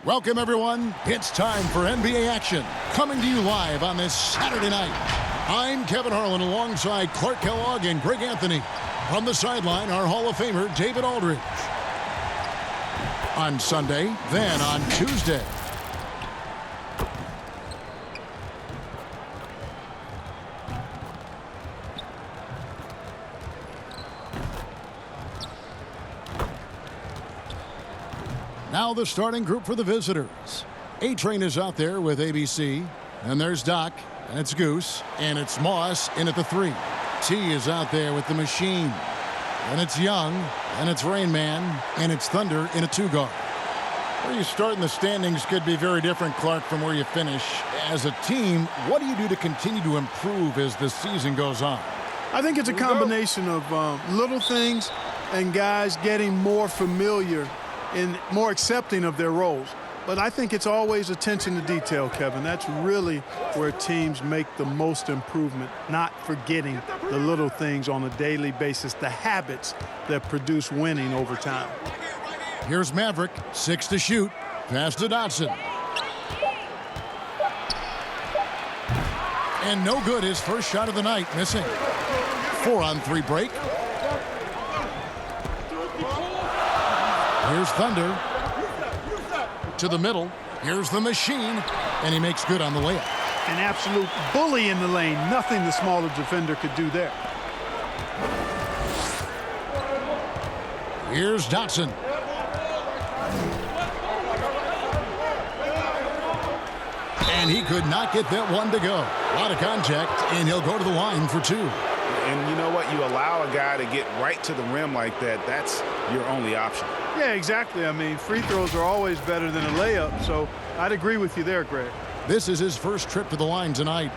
Welcome, everyone. It's time for NBA action. Coming to you live on this Saturday night. I'm Kevin Harlan alongside Clark Kellogg and Greg Anthony. From the sideline, our Hall of Famer, David Aldridge. On Sunday, then on Tuesday. Now the starting group for the visitors. A-Train is out there with ABC. And there's Doc. And it's Goose. And it's Moss in at the 3. T is out there with the Machine. And it's Young. And it's Rain Man. And it's Thunder in a 2-guard. Where you start in the standings could be very different, Clark, from where you finish. As a team, what do you do to continue to improve as the season goes on? I think it's a combination of little things and guys getting more familiar and more accepting of their roles. But I think it's always attention to detail, Kevin. That's really where teams make the most improvement, not forgetting the little things on a daily basis, the habits that produce winning over time. Here's Maverick, 6 to shoot. Pass to Dotson. And no good, his first shot of the night, missing. 4-on-3 break. Here's Thunder. To the middle. Here's the Machine. And he makes good on the layup. An absolute bully in the lane. Nothing the smaller defender could do there. Here's Dotson. And he could not get that one to go. A lot of contact, and he'll go to the line for 2. And you know what? You allow a guy to get right to the rim like that, that's your only option. Yeah, exactly. I mean, free throws are always better than a layup, so I'd agree with you there, Greg. This is his first trip to the line tonight.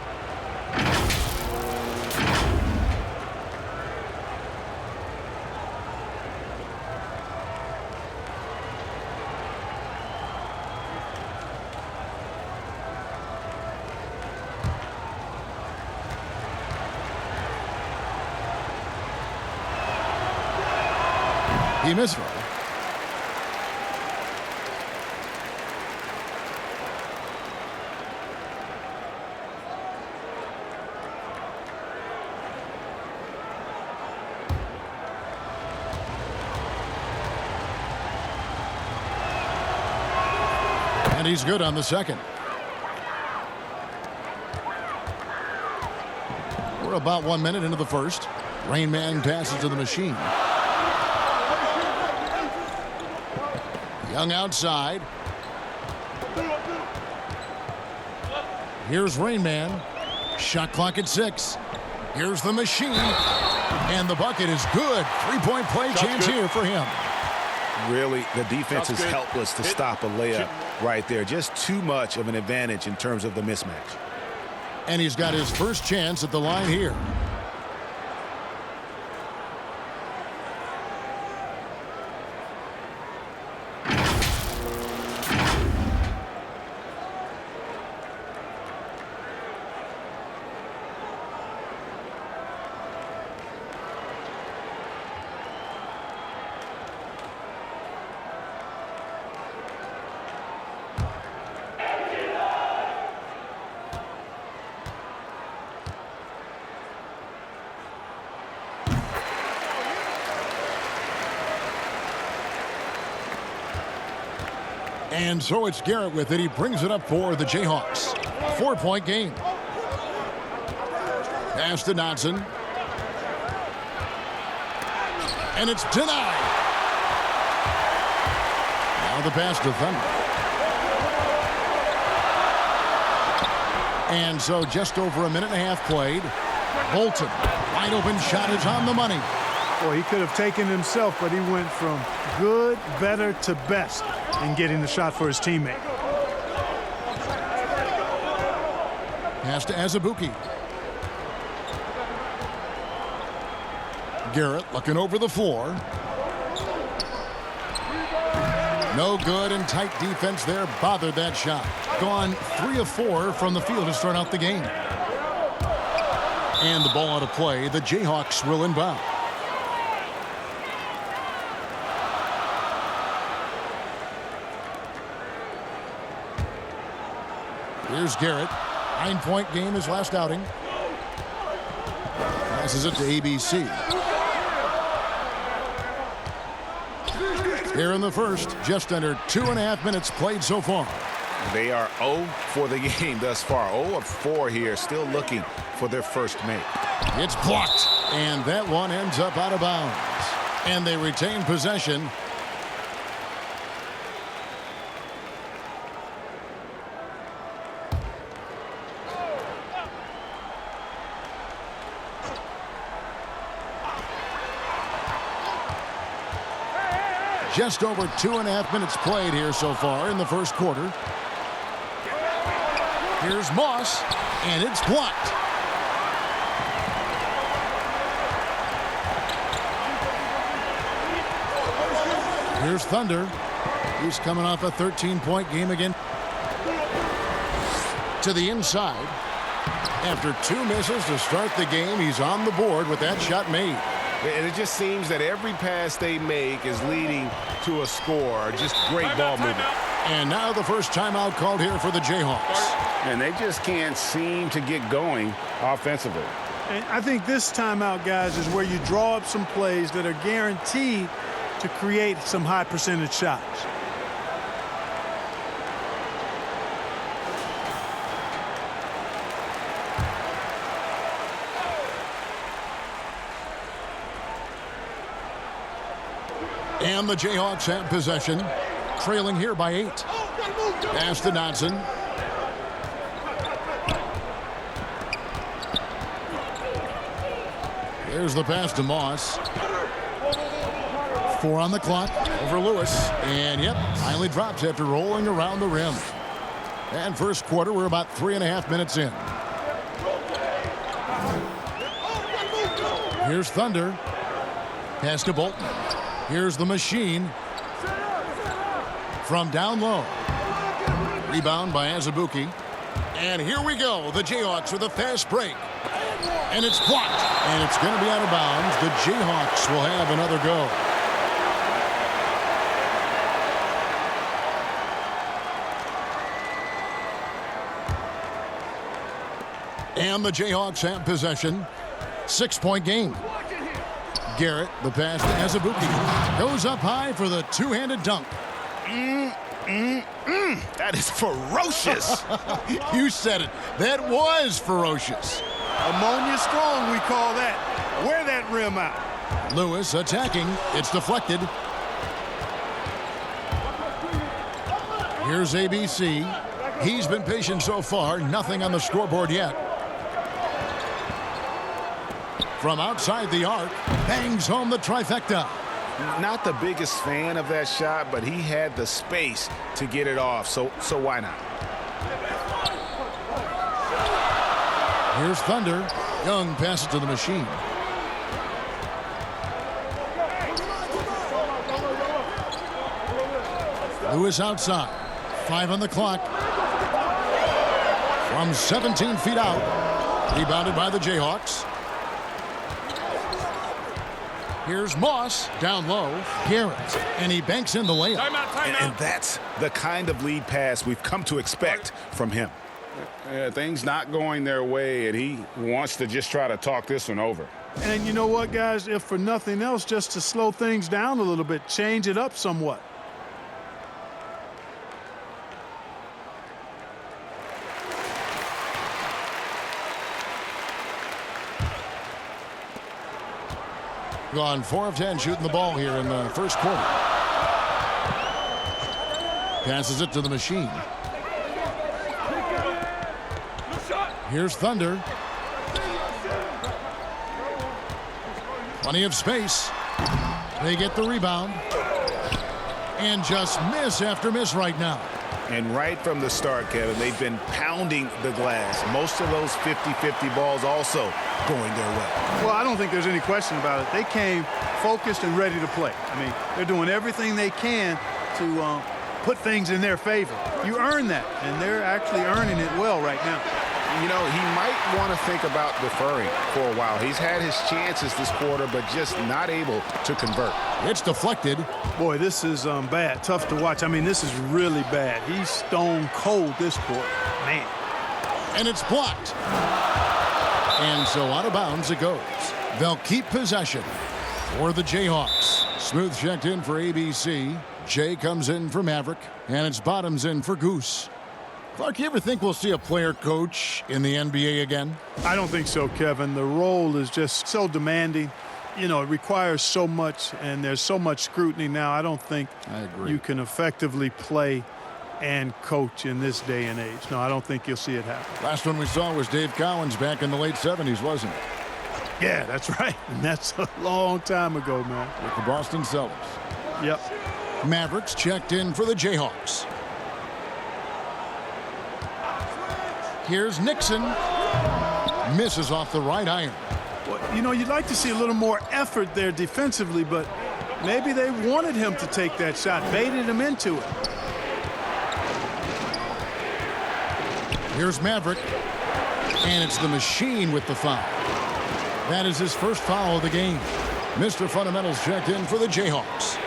He missed one. And he's good on the second. We're about 1 minute into the first. Rain Man passes to the Machine. Young outside. Here's Rain Man. Shot clock at 6. Here's the Machine. And the bucket is good. 3-point play chance here for him. Really, the defense is helpless to stop a layup right there. Just too much of an advantage in terms of the mismatch. And he's got his first chance at the line here. And so it's Garrett with it. He brings it up for the Jayhawks. 4-point game. Pass to Dotson. And it's denied. Now the pass to Thunder. And so just over a minute and a half played. Bolton, wide open shot is on the money. Boy, he could have taken himself, but he went from good, better to best in getting the shot for his teammate. Pass to Azubuike. Garrett looking over the floor. No good, and tight defense there bothered that shot. Gone 3 of 4 from the field to start out the game. And the ball out of play. The Jayhawks will inbound. Here's Garrett. 9-point game his last outing. Passes it to ABC. Here in the first, just under 2.5 minutes played so far. They are 0 for the game thus far. 0 of 4 here, still looking for their first make. It's blocked, and that one ends up out of bounds. And they retain possession. Just over 2.5 minutes played here so far in the first quarter. Here's Moss, and it's blocked. Here's Thunder. He's coming off a 13-point game again. To the inside. After 2 misses to start the game, he's on the board with that shot made. And it just seems that every pass they make is leading to a score. Just great ball movement. And now the first timeout called here for the Jayhawks. And they just can't seem to get going offensively. And I think this timeout, guys, is where you draw up some plays that are guaranteed to create some high percentage shots. And the Jayhawks have possession, trailing here by 8. Pass to Dodson. There's the pass to Moss. 4 on the clock over Lewis. And, yep, finally drops after rolling around the rim. And first quarter, we're about 3.5 minutes in. Here's Thunder. Pass to Bolton. Here's the machine. From down low. Rebound by Azubuike. And here we go. The Jayhawks with a fast break. And it's blocked. And it's going to be out of bounds. The Jayhawks will have another go. And the Jayhawks have possession. 6-point game. Garrett, the pass to Azubuike. Goes up high for the two-handed dunk. That is ferocious. You said it. That was ferocious. Ammonia strong, we call that. Wear that rim out. Lewis attacking. It's deflected. Here's ABC. He's been patient so far. Nothing on the scoreboard yet. From outside the arc, bangs home the trifecta. Not the biggest fan of that shot, but he had the space to get it off, so why not? Here's Thunder. Young passes to the machine. Lewis outside. 5 on the clock. From 17 feet out. Rebounded by the Jayhawks. Here's Moss down low. Garrett. And he banks in the layup. And that's the kind of lead pass we've come to expect from him. Things not going their way, and he wants to just try to talk this one over. And you know what, guys? If for nothing else, just to slow things down a little bit, change it up somewhat. Gone 4 of 10 shooting the ball here in the first quarter. Passes it to the machine. Here's Thunder. Plenty of space. They get the rebound. And just miss after miss right now. And right from the start, Kevin, they've been pounding the glass. Most of those 50-50 balls also going their way. Well, I don't think there's any question about it. They came focused and ready to play. I mean, they're doing everything they can to put things in their favor. You earn that, and they're actually earning it well right now. You know, he might want to think about deferring for a while. He's had his chances this quarter, but just not able to convert. It's deflected. Boy, this is bad. Tough to watch. I mean, this is really bad. He's stone cold this quarter. Man. And it's blocked. And so out of bounds it goes. They'll keep possession for the Jayhawks. Smooth checked in for ABC. Jay comes in for Maverick. And it's Bottoms in for Goose. Clark, you ever think we'll see a player coach in the NBA again? I don't think so, Kevin. The role is just so demanding. You know, it requires so much, and there's so much scrutiny now. I don't think you can effectively play and coach in this day and age. No, I don't think you'll see it happen. Last one we saw was Dave Cowens back in the late 70s, wasn't it? Yeah, that's right. And that's a long time ago, man. With the Boston Celtics. Yep. Mavericks checked in for the Jayhawks. Here's Nixon. Misses off the right iron. Well, you know, you'd like to see a little more effort there defensively, but maybe they wanted him to take that shot, baited him into it. Here's Maverick. And it's the machine with the foul. That is his first foul of the game. Mr. Fundamentals checked in for the Jayhawks.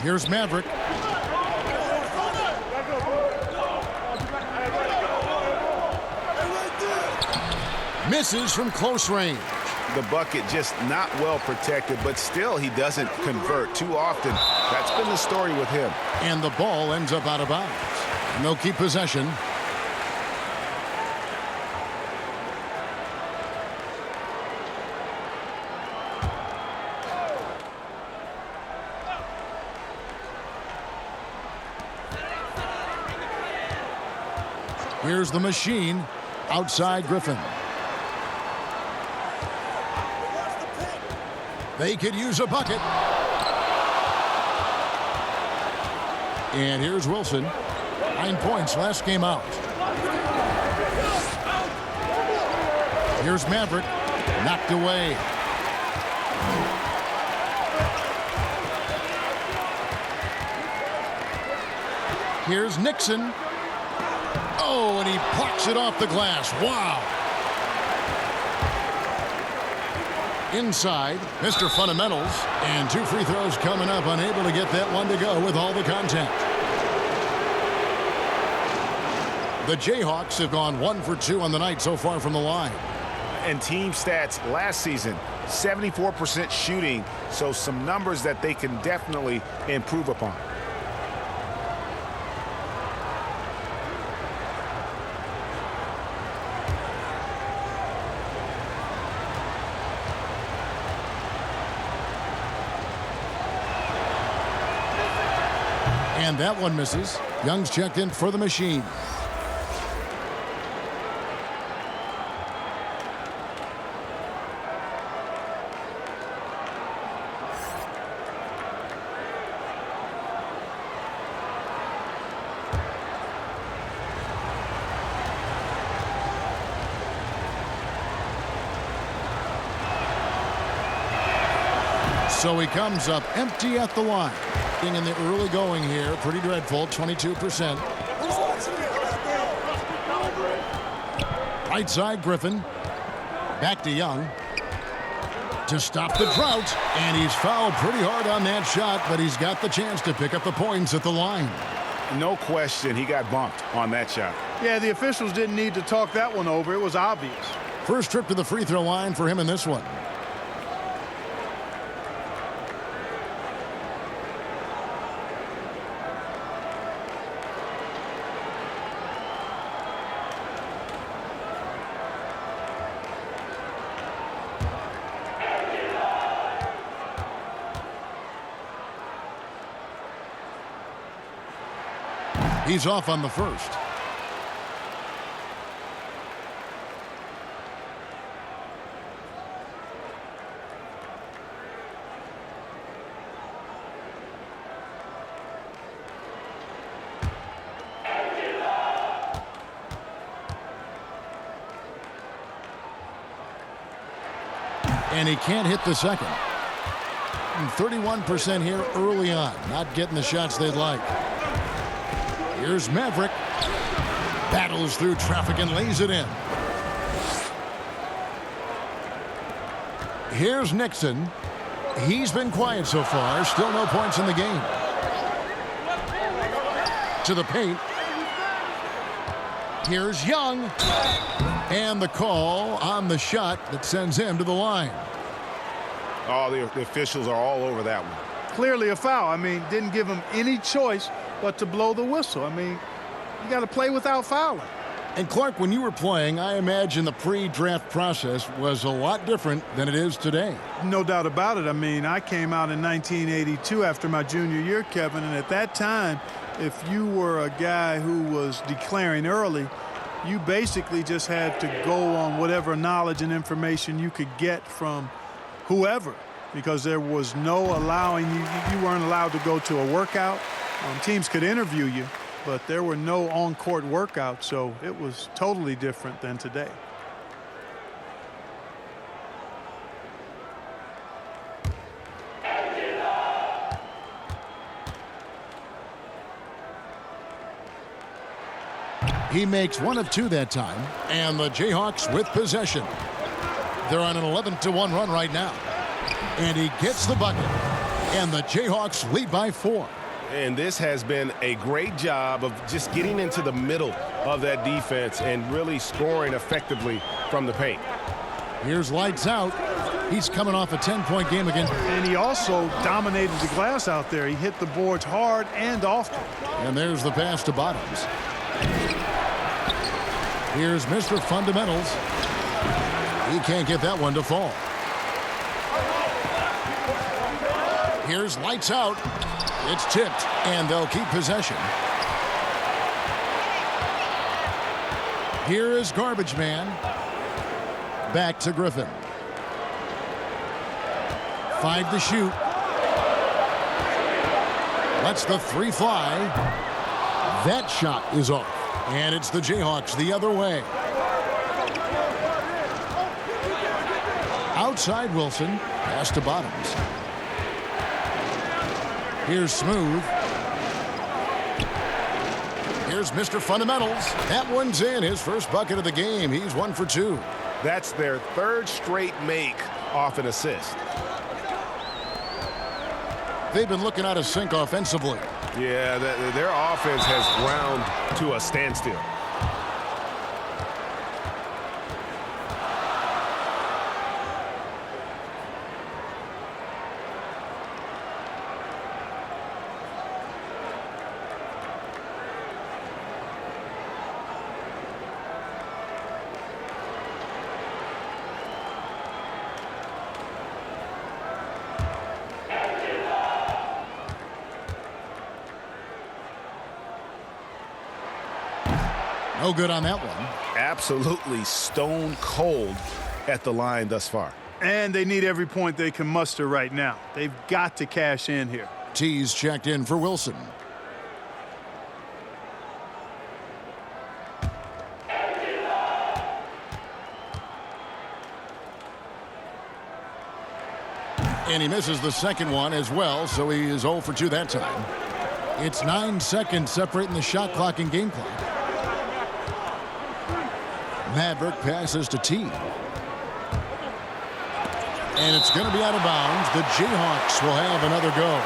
Here's Maverick. Misses from close range. The bucket just not well protected, but still he doesn't convert too often. That's been the story with him. And the ball ends up out of bounds. And they'll keep possession. Here's the machine outside Griffin. They could use a bucket. And here's Wilson. 9 points last game out. Here's Maverick. Knocked away. Here's Nixon. Oh, and he plucks it off the glass. Wow. Inside, Mr. Fundamentals. And 2 free throws coming up. Unable to get that one to go with all the contact. The Jayhawks have gone 1 for 2 on the night so far from the line. And team stats last season, 74% shooting. So some numbers that they can definitely improve upon. And that one misses. Young's checked in for the machine. So he comes up empty at the line. In the early going here, pretty dreadful, 22%. Right side, Griffin. Back to Young. To stop the drought. And he's fouled pretty hard on that shot, but he's got the chance to pick up the points at the line. No question, he got bumped on that shot. Yeah, the officials didn't need to talk that one over. It was obvious. First trip to the free throw line for him in this one. He's off on the first. And he can't hit the second. shooting 31% here early on. Not getting the shots they'd like. Here's Maverick. Battles through traffic and lays it in. Here's Nixon. He's been quiet so far. Still no points in the game. To the paint. Here's Young. And the call on the shot that sends him to the line. Oh, the officials are all over that one. Clearly a foul. I mean, didn't give him any choice but to blow the whistle. I mean, you got to play without fouling. And Clark, when you were playing, I imagine the pre-draft process was a lot different than it is today. No doubt about it. I mean, I came out in 1982 after my junior year, Kevin, and at that time, if you were a guy who was declaring early, you basically just had to go on whatever knowledge and information you could get from whoever, because there was no allowing you weren't allowed to go to a workout. Teams could interview you, but there were no on-court workouts, so it was totally different than today. He makes 1 of 2 that time, and the Jayhawks with possession. They're on an 11-1 run right now. And he gets the bucket, and the Jayhawks lead by 4. And this has been a great job of just getting into the middle of that defense and really scoring effectively from the paint. Here's lights out. He's coming off a 10-point game again. And he also dominated the glass out there. He hit the boards hard and often. And there's the pass to Bottoms. Here's Mr. Fundamentals. He can't get that one to fall. Here's lights out. It's tipped, and they'll keep possession. Here is Garbage Man. Back to Griffin. 5 to shoot. Lets the 3 fly. That shot is off. And it's the Jayhawks the other way. Outside Wilson. Pass to Bottoms. Here's Smooth. Here's Mr. Fundamentals. That one's in. His first bucket of the game. He's 1 for 2. That's their 3rd straight make off an assist. They've been looking out of sync offensively. Yeah, their offense has ground to a standstill. No good on that one. Absolutely stone cold at the line thus far. And they need every point they can muster right now. They've got to cash in here. T's checked in for Wilson. And he misses the second one as well, so he is 0 for 2 that time. It's 9 seconds separating the shot clock and game clock. Maverick passes to T. And it's going to be out of bounds. The Jayhawks will have another go.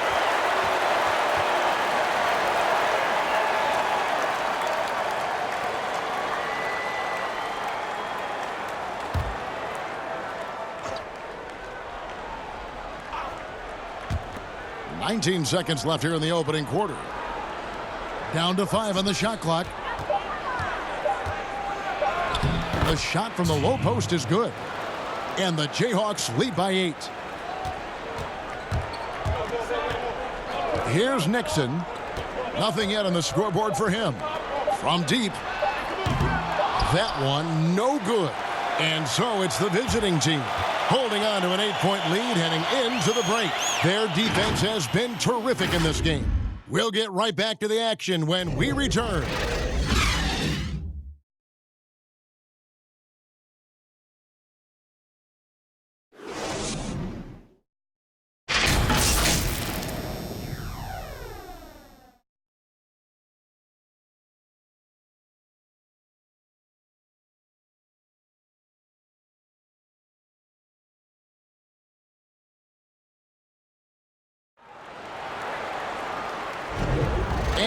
"19 seconds left here in the opening quarter. Down to 5 on the shot clock. The shot from the low post is good. And the Jayhawks lead by 8. Here's Nixon. Nothing yet on the scoreboard for him. From deep. That one no good. And so it's the visiting team holding on to an 8-point lead heading into the break. Their defense has been terrific in this game. We'll get right back to the action when we return.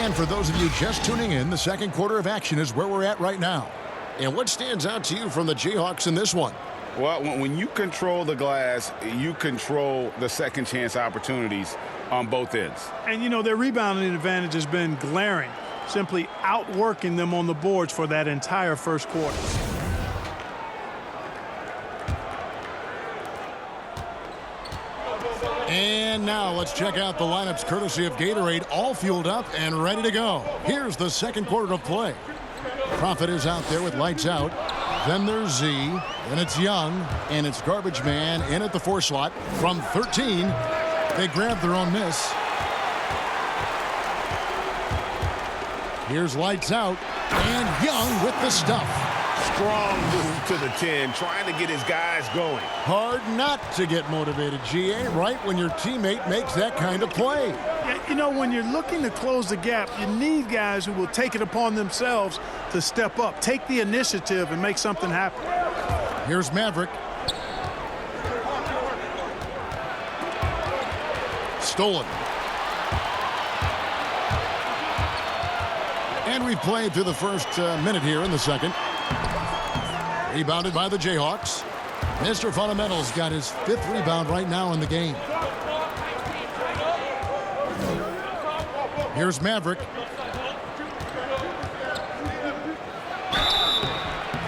And for those of you just tuning in, the second quarter of action is where we're at right now. And what stands out to you from the Jayhawks in this one? Well, when you control the glass, you control the second chance opportunities on both ends. And, you know, their rebounding advantage has been glaring, simply outworking them on the boards for that entire first quarter. And now let's check out the lineups courtesy of Gatorade, all fueled up and ready to go. Here's the second quarter of play. Prophet is out there with lights out. Then there's Z, then it's Young, and it's Garbage Man in at the 4 slot. From 13, they grab their own miss. Here's lights out, and Young with the stuff. Strong move to the 10, trying to get his guys going. Hard not to get motivated, GA, right when your teammate makes that kind of play. Yeah, you know, when you're looking to close the gap, you need guys who will take it upon themselves to step up, take the initiative, and make something happen. Here's Maverick. Stolen. And we've played through the first minute here in the second. Rebounded by the Jayhawks. Mr. Fundamentals got his 5th rebound right now in the game. Here's Maverick.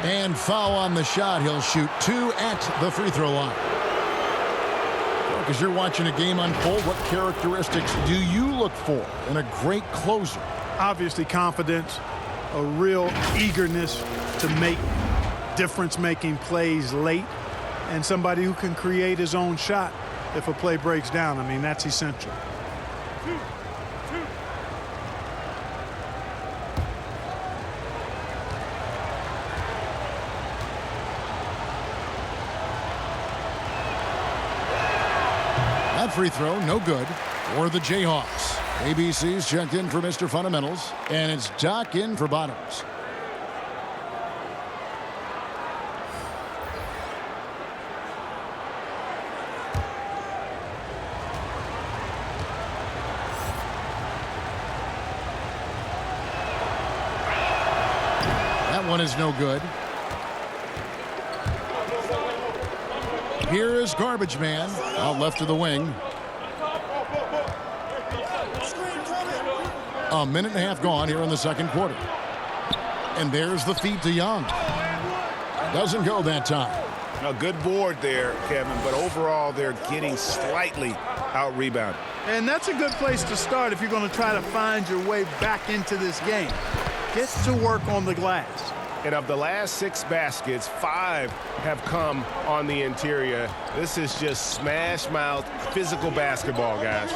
And foul on the shot. He'll shoot 2 at the free throw line. Because you're watching a game unfold, what characteristics do you look for in a great closer? Obviously confidence, a real eagerness to make difference-making plays late, and somebody who can create his own shot if a play breaks down. I mean, that's essential. That free throw, no good for the Jayhawks. ABC's checked in for Mr. Fundamentals, and it's Doc in for Bottoms. That one is no good. Here is Garbage Man out left of the wing. A minute and a half gone here in the second quarter. And there's the feed to Young. Doesn't go that time. A good board there, Kevin, but overall they're getting slightly out-rebounded. And that's a good place to start if you're going to try to find your way back into this game. Get to work on the glass. And of the last 6 baskets, 5 have come on the interior. This is just smash-mouth physical basketball, guys.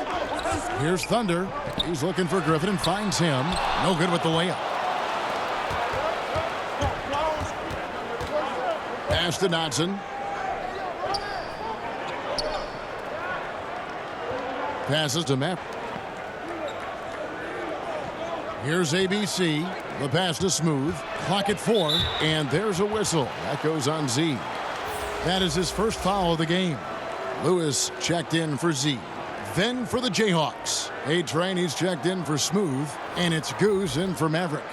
Here's Thunder. He's looking for Griffin and finds him. No good with the layup. Pass to Dotson. Passes to Map. Here's ABC. The pass to Smooth. Clock at 4. And there's a whistle. That goes on Z. That is his first foul of the game. Lewis checked in for Z. Then for the Jayhawks. A-Train, he's checked in for Smooth. And it's Goose in for Maverick.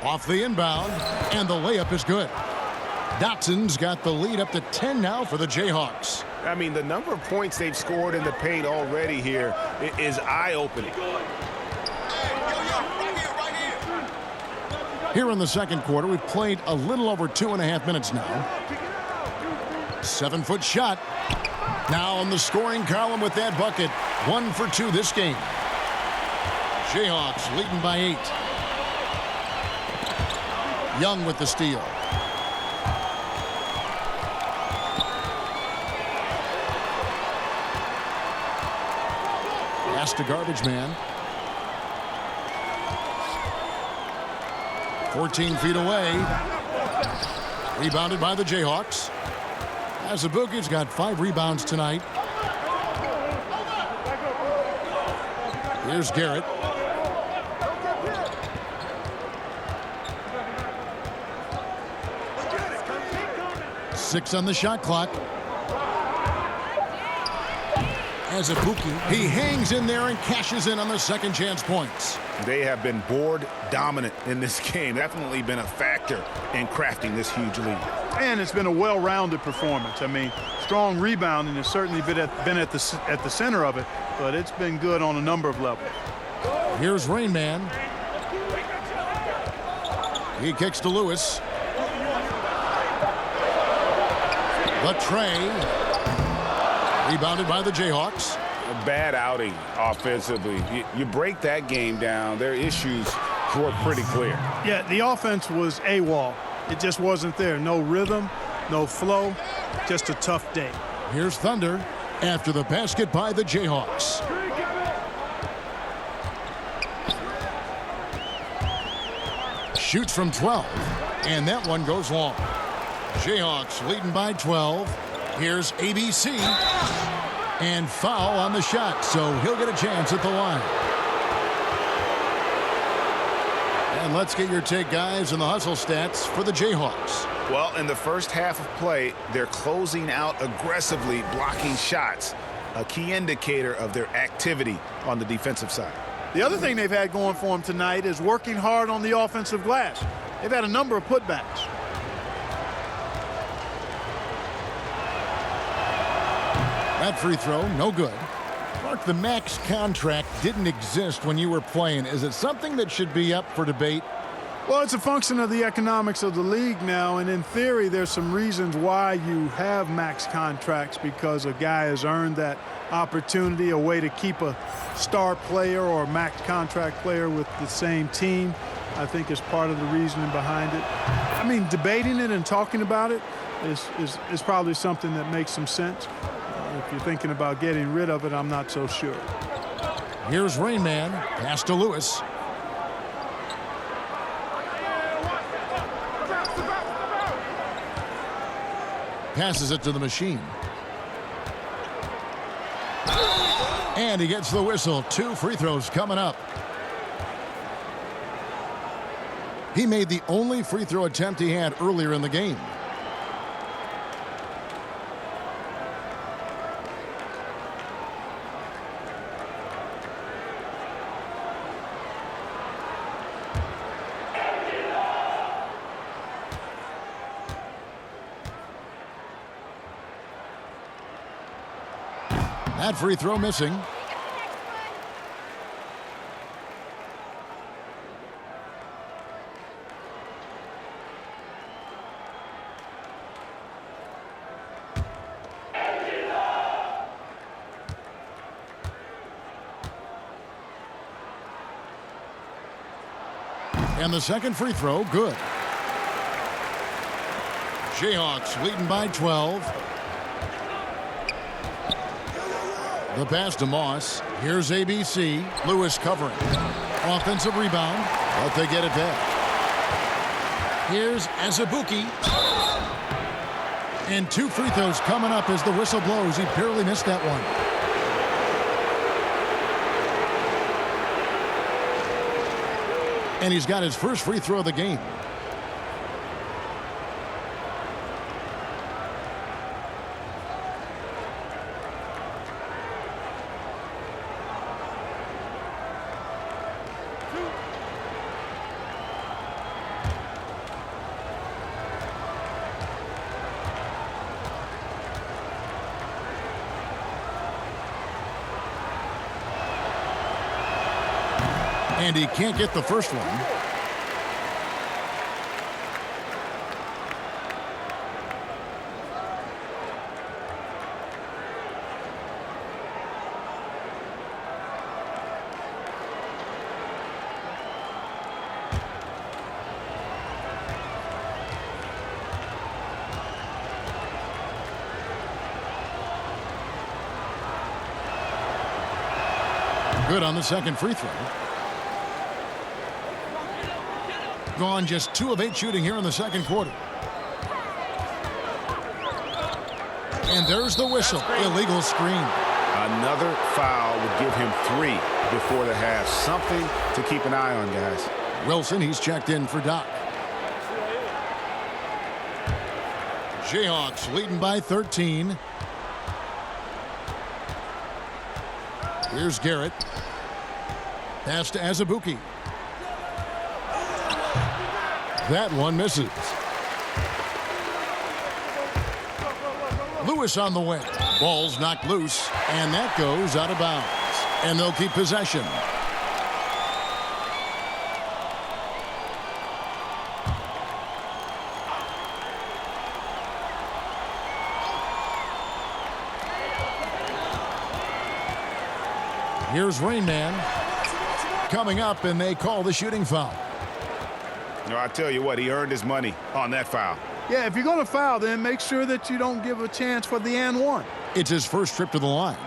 Off the inbound. And the layup is good. Dotson's got the lead up to 10 now for the Jayhawks. I mean, the number of points they've scored in the paint already here is eye-opening. Here in the second quarter, we've played a little over 2.5 minutes now. 7-foot shot. Now on the scoring column with that bucket. 1 for 2 this game. Jayhawks leading by 8. Young with the steal. Pass to Garbage Man. 14 feet away. Rebounded by the Jayhawks. Azubuike's got 5 rebounds tonight. Here's Garrett. Six on the shot clock. He hangs in there and cashes in on the second chance points. They have been board dominant in this game. Definitely been a factor in crafting this huge lead. And it's been a well-rounded performance. I mean, strong rebounding has certainly been at the center of it, but it's been good on a number of levels. Here's Rain Man. He kicks to Lewis. The tray. Rebounded by the Jayhawks. A bad outing offensively. You break that game down, their issues were pretty clear. Yeah, the offense was AWOL. It just wasn't there. No rhythm, no flow, just a tough day. Here's Thunder after the basket by the Jayhawks. Shoots from 12, and that one goes long. Jayhawks leading by 12. Here's ABC, and foul on the shot, so he'll get a chance at the line. And let's get your take, guys, on the hustle stats for the Jayhawks. Well, in the first half of play, they're closing out aggressively, blocking shots, a key indicator of their activity on the defensive side. The other thing they've had going for them tonight is working hard on the offensive glass. They've had a number of putbacks. That free throw, no good. Mark, the max contract didn't exist when you were playing. Is it something that should be up for debate? Well, it's a function of the economics of the league now, and in theory, there's some reasons why you have max contracts, because a guy has earned that opportunity, a way to keep a star player or a max contract player with the same team, I think is part of the reasoning behind it. I mean, debating it and talking about it is probably something that makes some sense. If you're thinking about getting rid of it, I'm not so sure. Here's Rain Man, pass to Lewis. Passes it to the machine. And he gets the whistle. 2 free throws coming up. He made the only free throw attempt he had earlier in the game. That free throw missing. And the second free throw, good. Jayhawks leading by 12. The pass to Moss. Here's ABC. Lewis covering. Offensive rebound, but they get it back. Here's Azubuike. And 2 free throws coming up as the whistle blows. He barely missed that one. And he's got his first free throw of the game. And he can't get the first one. Good on the second free throw. Gone just 2 of 8 shooting here in the second quarter. And there's the whistle. Illegal screen. Another foul would give him 3 before the half. Something to keep an eye on, guys. Wilson, he's checked in for Doc. Jayhawks leading by 13. Here's Garrett. Pass to Azubuike. That one misses. Lewis on the way. Ball's knocked loose, and that goes out of bounds. And they'll keep possession. Here's Rain Man coming up, and they call the shooting foul. No, I tell you what, he earned his money on that foul. Yeah, if you're going to foul, then make sure that you don't give a chance for the and one. It's his first trip to the line.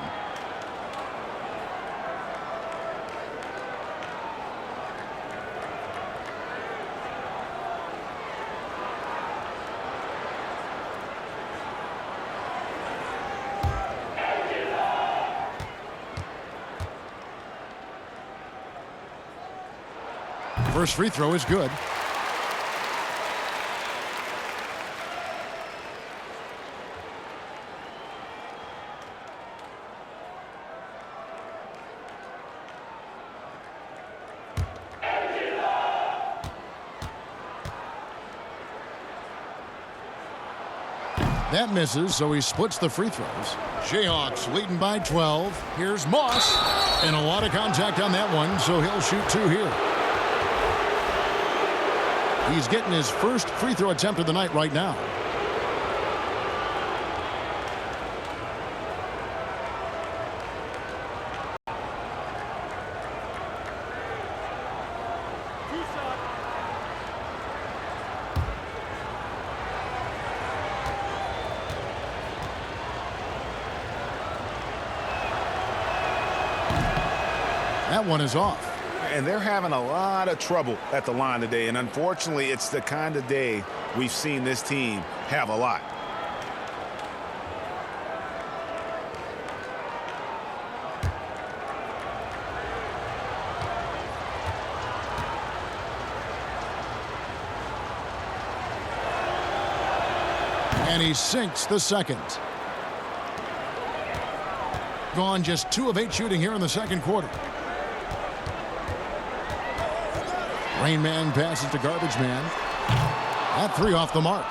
First free throw is good. That misses, so he splits the free throws. Jayhawks leading by 12. Here's Moss. And a lot of contact on that one, so he'll shoot 2 here. He's getting his first free throw attempt of the night right now. That one is off. And they're having a lot of trouble at the line today. And unfortunately, it's the kind of day we've seen this team have a lot. And he sinks the second. Gone just 2 of 8 shooting here in the second quarter. Rain Man passes to Garbage Man. That 3 off the mark.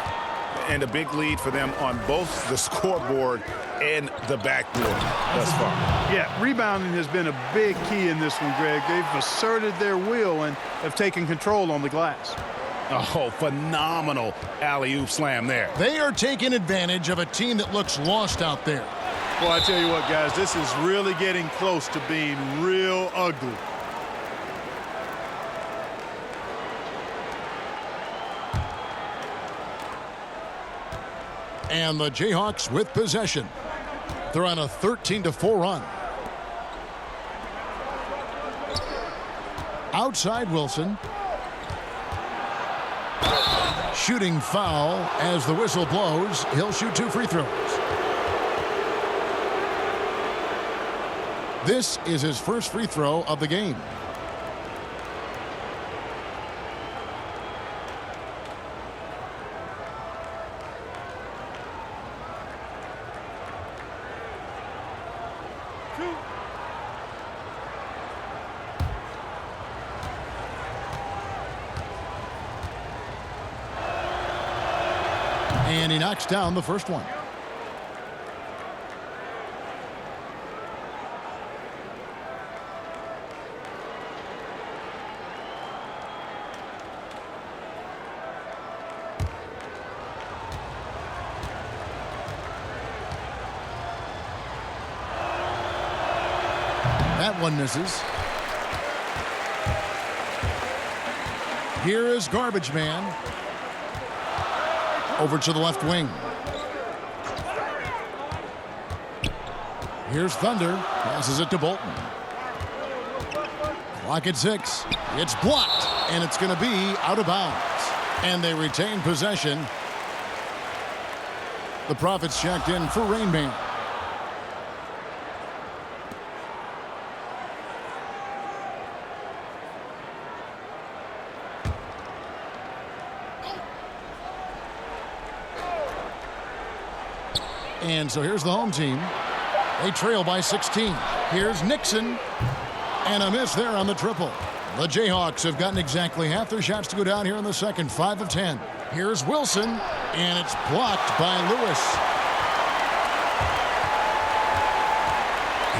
And a big lead for them on both the scoreboard and the backboard thus far. Yeah, rebounding has been a big key in this one, Greg. They've asserted their will and have taken control on the glass. Oh, phenomenal alley-oop slam there. They are taking advantage of a team that looks lost out there. Well, I tell you what, guys, this is really getting close to being real ugly. And the Jayhawks with possession. They're on a 13-4 run. Outside Wilson. Shooting foul as the whistle blows. He'll shoot 2 free throws. This is his first free throw of the game. And he knocks down the first one. That one misses. Here is Garbage Man. Over to the left wing. Here's Thunder. Passes it to Bolton. Clock at 6. It's blocked, and it's going to be out of bounds. And they retain possession. The Profits checked in for Rain Man. And so here's the home team. They trail by 16. Here's Nixon. And a miss there on the triple. The Jayhawks have gotten exactly half their shots to go down here in the second, 5 of 10. Here's Wilson, and it's blocked by Lewis.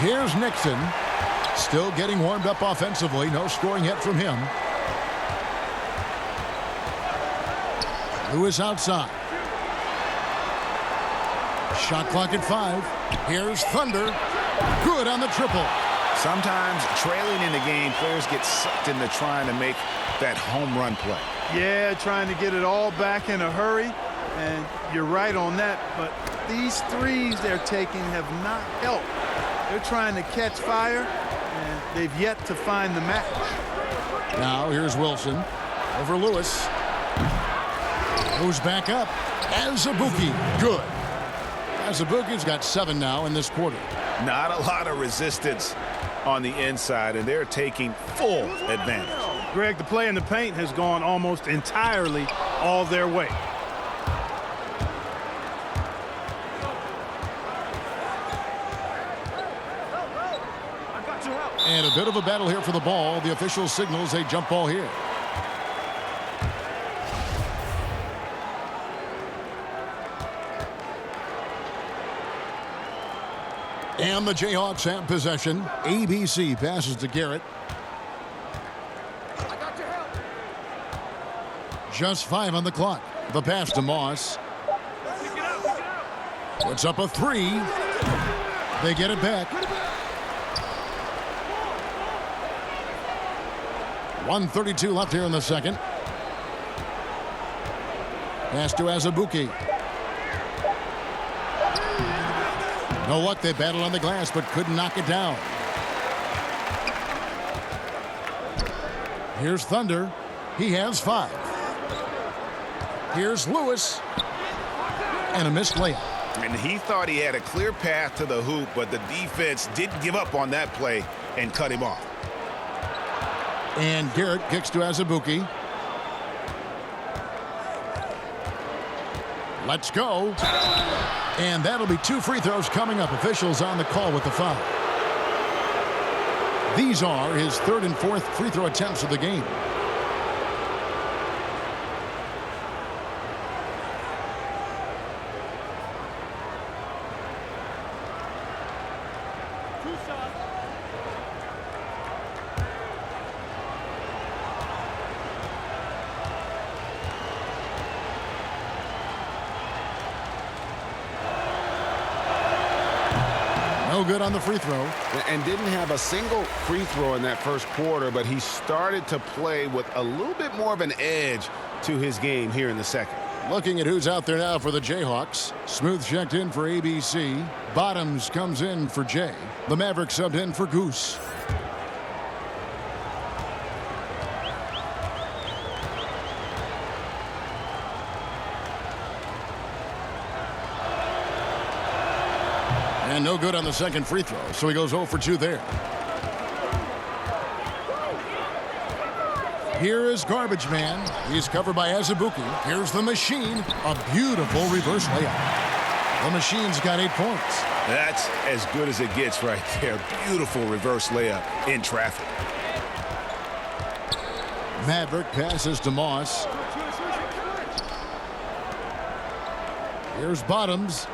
Here's Nixon, still getting warmed up offensively. No scoring yet from him. Lewis outside. Shot clock at 5. Here's Thunder. Good on the triple. Sometimes trailing in the game, players get sucked into trying to make that home run play. Yeah, trying to get it all back in a hurry. And you're right on that. But these threes they're taking have not helped. They're trying to catch fire, and they've yet to find the match. Now here's Wilson over Lewis. Goes back up. Azubuike, good. Azubuike's got 7 now in this quarter. Not a lot of resistance on the inside, and they're taking full advantage. Greg, the play in the paint has gone almost entirely all their way. And a bit of a battle here for the ball. The official signals a jump ball here. And the Jayhawks have possession. ABC passes to Garrett. Just 5 on the clock. The pass to Moss. Puts up a 3. They get it back. 1:32 left here in the second. Pass to Azubuike. Know what? They battled on the glass but couldn't knock it down. Here's Thunder. He has 5. Here's Lewis. And a missed layup. And he thought he had a clear path to the hoop, but the defense didn't give up on that play and cut him off. And Garrett kicks to Azubuike. Let's go. And that'll be 2 free throws coming up. Officials on the call with the foul. These are his 3rd and 4th free throw attempts of the game. No good on the free throw. And didn't have a single free throw in that first quarter, but he started to play with a little bit more of an edge to his game here in the second. Looking at who's out there now for the Jayhawks. Smooth checked in for ABC. Bottoms comes in for Jay. The Mavericks subbed in for Goose. And no good on the second free throw, so he goes 0 for 2 there. Here is Garbage Man. He's covered by Azubuike. Here's the Machine. A beautiful reverse layup. The Machine's got 8 points. That's as good as it gets right there. Beautiful reverse layup in traffic. Maverick passes to Moss. Here's Bottoms.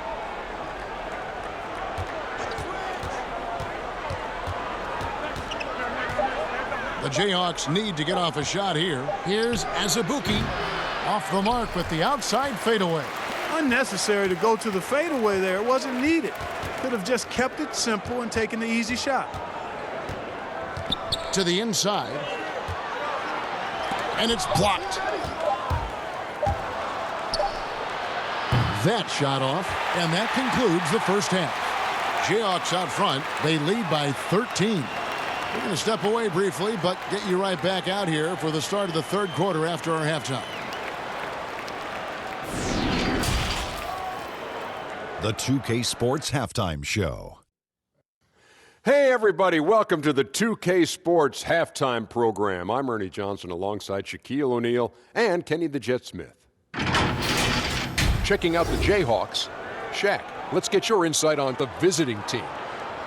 The Jayhawks need to get off a shot here. Here's Azubuike off the mark with the outside fadeaway. Unnecessary to go to the fadeaway there. It wasn't needed. Could have just kept it simple and taken the easy shot. To the inside. And it's blocked. That shot off, and that concludes the first half. Jayhawks out front. They lead by 13. We're going to step away briefly, but get you right back out here for the start of the third quarter after our halftime. The 2K Sports Halftime Show. Hey, everybody. Welcome to the 2K Sports Halftime Program. I'm Ernie Johnson alongside Shaquille O'Neal and Kenny the Jet Smith. Checking out the Jayhawks. Shaq, let's get your insight on the visiting team.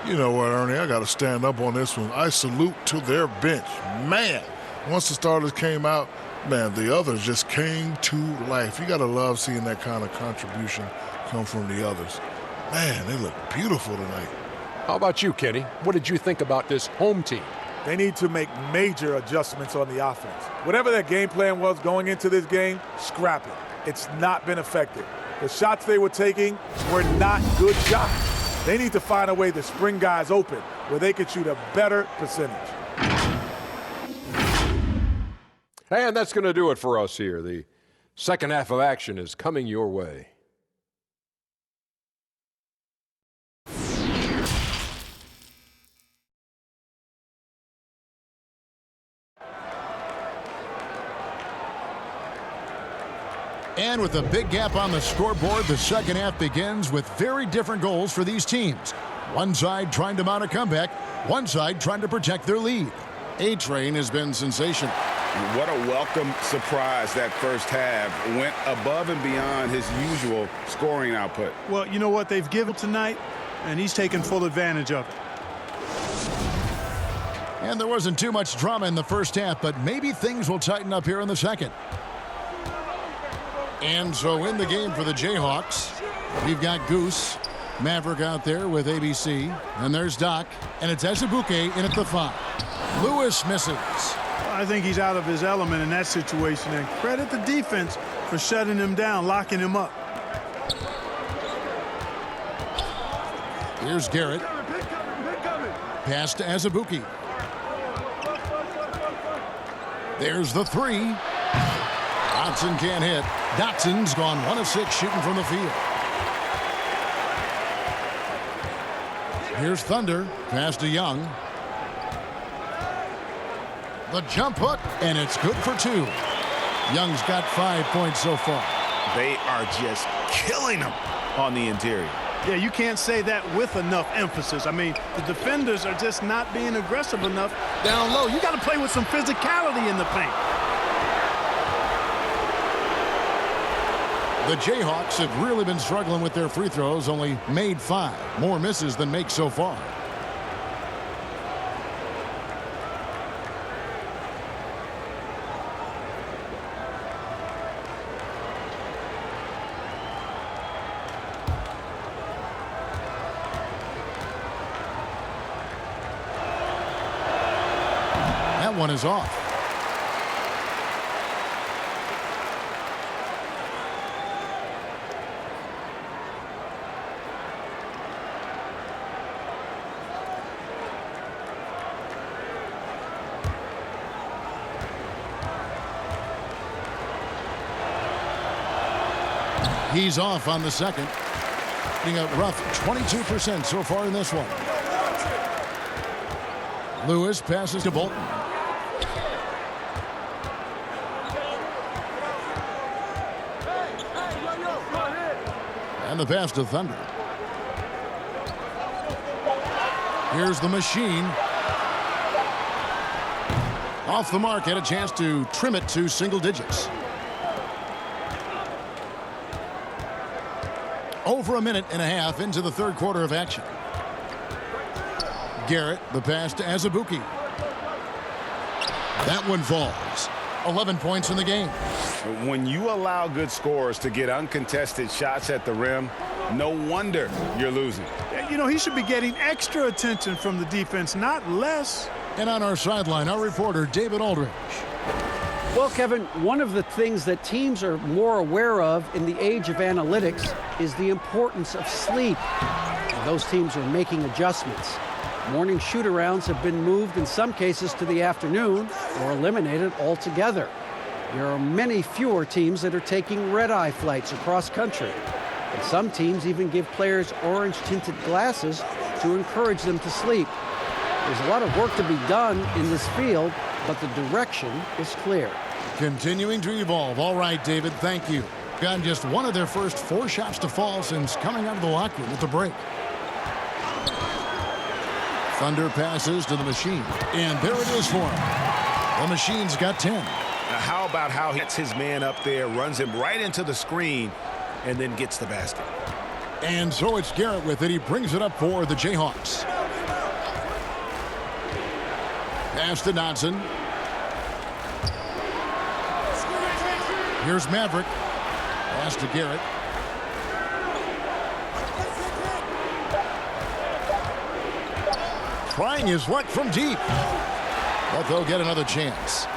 You know what, Ernie? I got to stand up on this one. I salute to their bench. Man, once the starters came out, man, the others just came to life. You got to love seeing that kind of contribution come from the others. Man, they look beautiful tonight. How about you, Kenny? What did you think about this home team? They need to make major adjustments on the offense. Whatever their game plan was going into this game, scrap it. It's not been effective. The shots they were taking were not good shots. They need to find a way to spring guys open where they could shoot a better percentage. And that's going to do it for us here. The second half of action is coming your way. And with a big gap on the scoreboard, the second half begins with very different goals for these teams. One side trying to mount a comeback, one side trying to protect their lead. A-Train has been sensational. What a welcome surprise that first half. Went above and beyond his usual scoring output. Well, you know what they've given tonight, and he's taken full advantage of it. And there wasn't too much drama in the first half, but maybe things will tighten up here in the second. And so in the game for the Jayhawks, we've got Goose, Maverick out there with ABC, and there's Doc, and it's Ezebuke in at the 5. Lewis misses. I think he's out of his element in that situation, and credit the defense for shutting him down, locking him up. Here's Garrett. Pass to Ezebuke. There's the 3. Dotson can't hit. Dotson's gone 1 of 6 shooting from the field. Here's Thunder. Pass to Young. The jump hook, and it's good for 2. Young's got 5 points so far. They are just killing him on the interior. Yeah, you can't say that with enough emphasis. I mean, the defenders are just not being aggressive enough down low. You got to play with some physicality in the paint. The Jayhawks have really been struggling with their free throws, only made 5. More misses than makes so far. That one is off. He's off on the second. Being a rough 22% so far in this one. Lewis passes to Bolton. And the pass to Thunder. Here's the Machine. Off the mark, had a chance to trim it to single digits. Over a minute and a half into the third quarter of action. Garrett, the pass to Ezebuke. That one falls. 11 points in the game. When you allow good scorers to get uncontested shots at the rim, no wonder you're losing. You know, he should be getting extra attention from the defense, not less. And on our sideline, our reporter, David Aldridge. Well, Kevin, one of the things that teams are more aware of in the age of analytics is the importance of sleep. And those teams are making adjustments. Morning shoot-arounds have been moved in some cases to the afternoon or eliminated altogether. There are many fewer teams that are taking red-eye flights across country. And some teams even give players orange-tinted glasses to encourage them to sleep. There's a lot of work to be done in this field, but the direction is clear. Continuing to evolve. All right, David, thank you. Gotten just one of their first 4 shots to fall since coming out of the locker room at the break. Thunder passes to the Machine, and there it is for him. The Machine's got 10. How about how he hits his man up there, runs him right into the screen, and then gets the basket. And so it's Garrett with it. He brings it up for the Jayhawks. Pass to Dotson. Here's Maverick. Pass to Garrett. Trying his luck from deep. But they'll get another chance.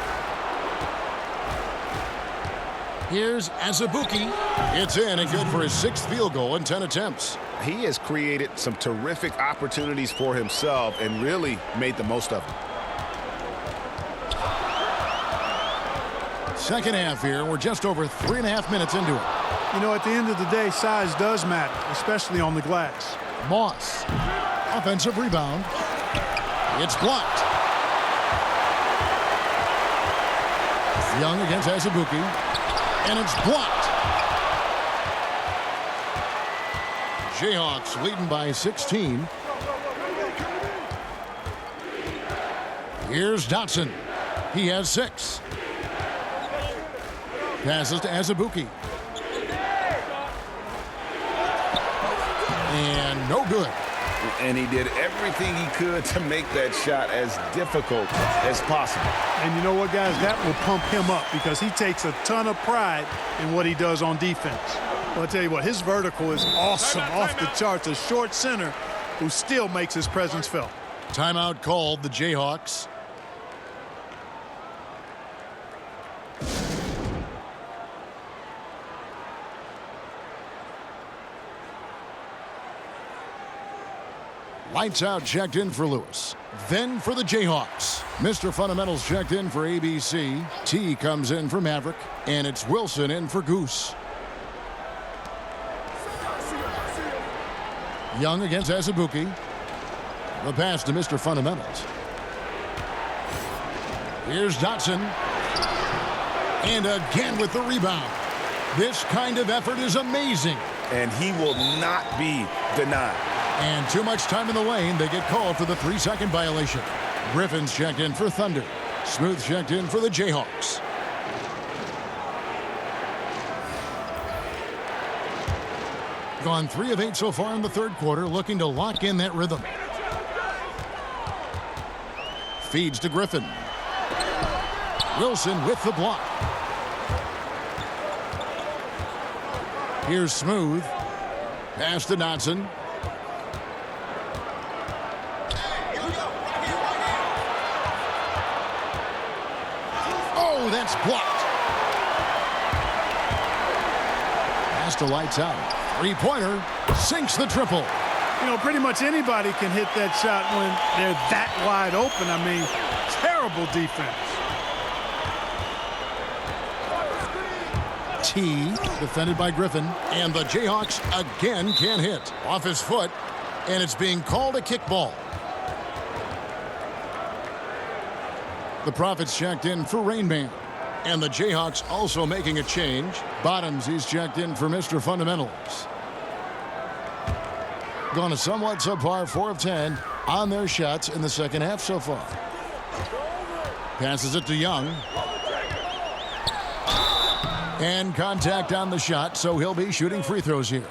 Here's Azubuike. It's in and good for his 6th field goal in 10 attempts. He has created some terrific opportunities for himself and really made the most of them. Second half here. We're just over 3.5 minutes into it. You know, at the end of the day, size does matter, especially on the glass. Moss. Offensive rebound. It's blocked. Young against Azubuike. And it's blocked. Jayhawks leading by 16. Here's Dotson. He has 6. Passes to Azubuike. And no good. And he did everything he could to make that shot as difficult as possible. And you know what, guys? That will pump him up because he takes a ton of pride in what he does on defense. Well, I'll tell you what, his vertical is awesome, off the charts. A short center who still makes his presence felt. Timeout called, the Jayhawks. Lights out checked in for Lewis. Then for the Jayhawks. Mr. Fundamentals checked in for ABC. T comes in for Maverick. And it's Wilson in for Goose. Young against Azubuike. The pass to Mr. Fundamentals. Here's Dotson. And again with the rebound. This kind of effort is amazing. And he will not be denied. And too much time in the lane. They get called for the 3-second violation. Griffin's checked in for Thunder. Smooth checked in for the Jayhawks. Gone 3 of 8 so far in the third quarter, looking to lock in that rhythm. Feeds to Griffin. Wilson with the block. Here's Smooth. Pass to Dotson. Oh, that's blocked. Pass to lights out. 3-pointer sinks the triple. You know, pretty much anybody can hit that shot when they're that wide open. I mean, terrible defense. T defended by Griffin, and the Jayhawks again can't hit. Off his foot, and it's being called a kickball. The Profits checked in for Rain Man. And the Jayhawks also making a change. Bottoms, he's checked in for Mr. Fundamentals. Gone a somewhat subpar 4 of 10 on their shots in the second half so far. Passes it to Young. And contact on the shot, so he'll be shooting free throws here.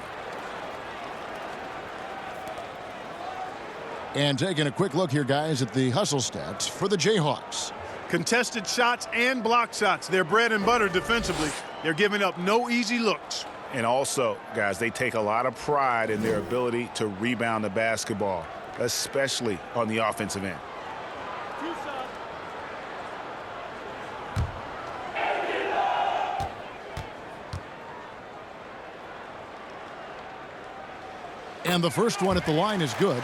And taking a quick look here, guys, at the hustle stats for the Jayhawks. Contested shots and block shots. They're bread and butter defensively. They're giving up no easy looks. And also, guys, they take a lot of pride in their ability to rebound the basketball, especially on the offensive end. And the first one at the line is good.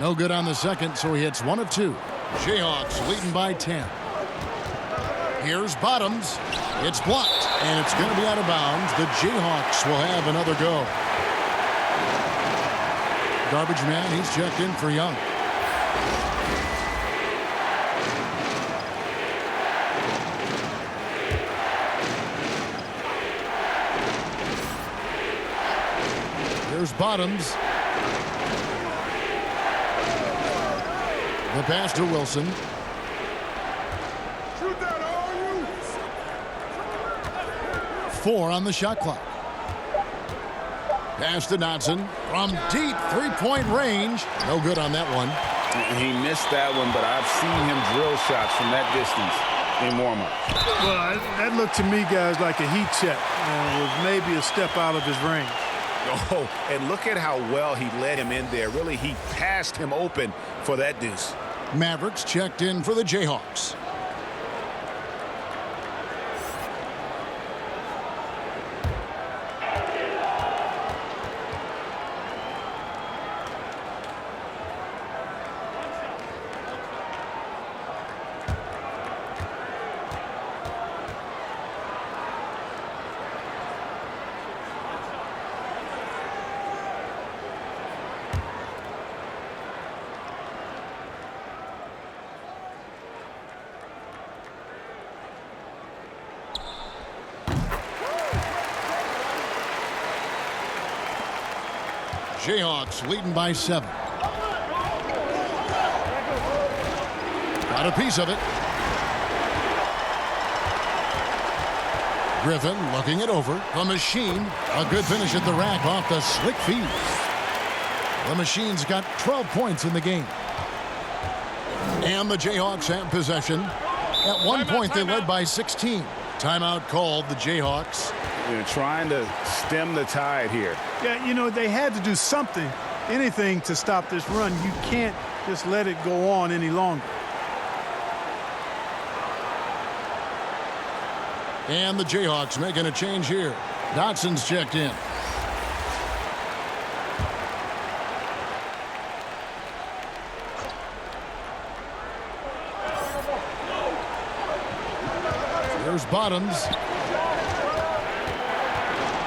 No good on the second, so he hits 1 of 2. Jayhawks leading by 10. Here's Bottoms. It's blocked, and it's going to be out of bounds. The Jayhawks will have another go. Garbage man, he's checked in for Young. Here's Bottoms. The pass to Wilson. Shoot that, all you. 4 on the shot clock. Pass to Dotson from deep three-point range. No good on that one. He missed that one, but I've seen him drill shots from that distance in warm-up. Well, that looked to me, guys, like a heat check. With maybe a step out of his range. Oh, and look at how well he led him in there. Really, he passed him open for that deuce. Mavericks checked in for the Jayhawks. Jayhawks leading by 7. Got a piece of it. Griffin looking it over. The Machine. A good finish at the rack off the slick feed. The Machine's got 12 points in the game. And the Jayhawks have possession. At one point, they led by 16. Timeout called, the Jayhawks. They're trying to stem the tide here. Yeah, you know, they had to do something, anything to stop this run. You can't just let it go on any longer. And the Jayhawks making a change here. Dotson's checked in. Here's Bottoms.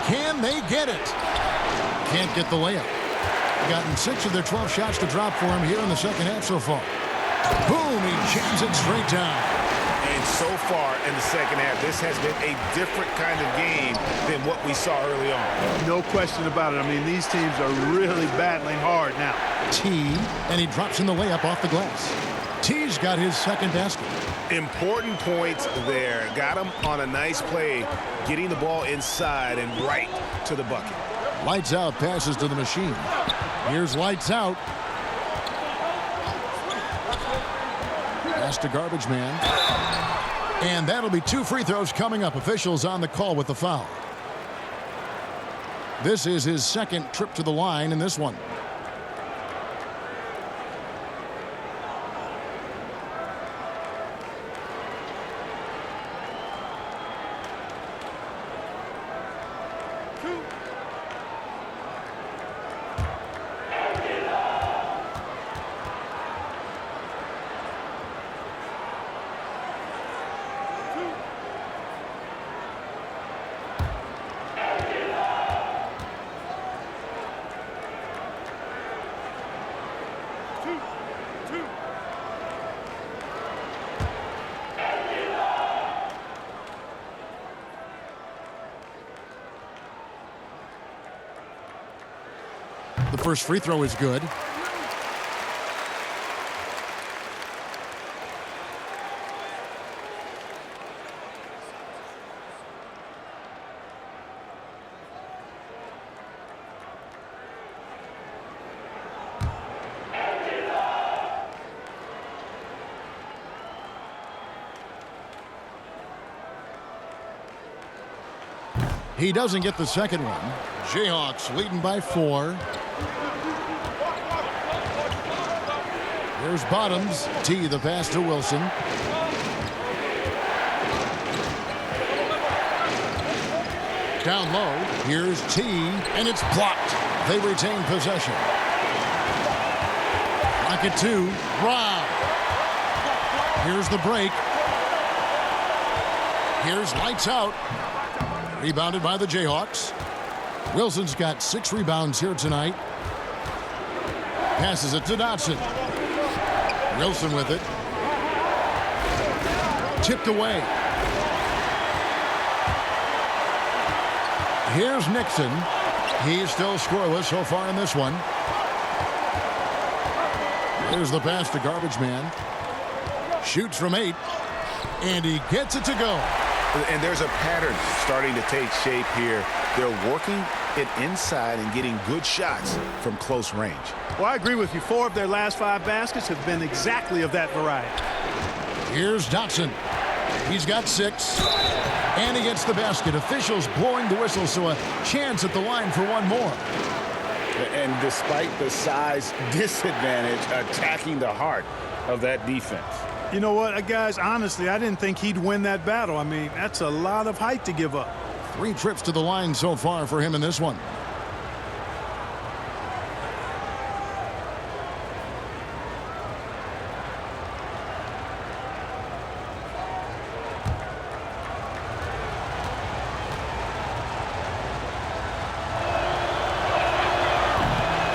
Can they get it? Can't get the layup. Gotten 6 of their 12 shots to drop for him here in the second half so far. Boom, he jams it straight down. And so far in the second half, this has been a different kind of game than what we saw early on. No question about it. I mean, these teams are really battling hard now. T, and he drops in the layup off the glass. T's got his second basket. Important points there. Got him on a nice play, getting the ball inside and right to the bucket. Lights out, passes to the Machine. Here's Lights out. Pass to Garbage Man. And that'll be 2 free throws coming up. Officials on the call with the foul. This is his second trip to the line in this one. The first free throw is good. He doesn't get the second one. Jayhawks leading by 4. There's Bottoms. T, the pass to Wilson. Down low. Here's T, and it's blocked. They retain possession. Rocket 2. Wow. Here's the break. Here's Lights out. Rebounded by the Jayhawks. Wilson's got 6 rebounds here tonight. Passes it to Dotson. Wilson with it. Tipped away. Here's Nixon. He's still scoreless so far in this one. Here's the pass to Garbage Man. Shoots from 8. And he gets it to go. And there's a pattern starting to take shape here. They're working it inside and getting good shots from close range. Well, I agree with you. 4 of their last 5 baskets have been exactly of that variety. Here's Dotson. He's got 6. And he gets the basket. Officials blowing the whistle, so a chance at the line for one more. And despite the size disadvantage, attacking the heart of that defense. You know what, guys, honestly, I didn't think he'd win that battle. I mean, that's a lot of height to give up. 3 trips to the line so far for him in this one.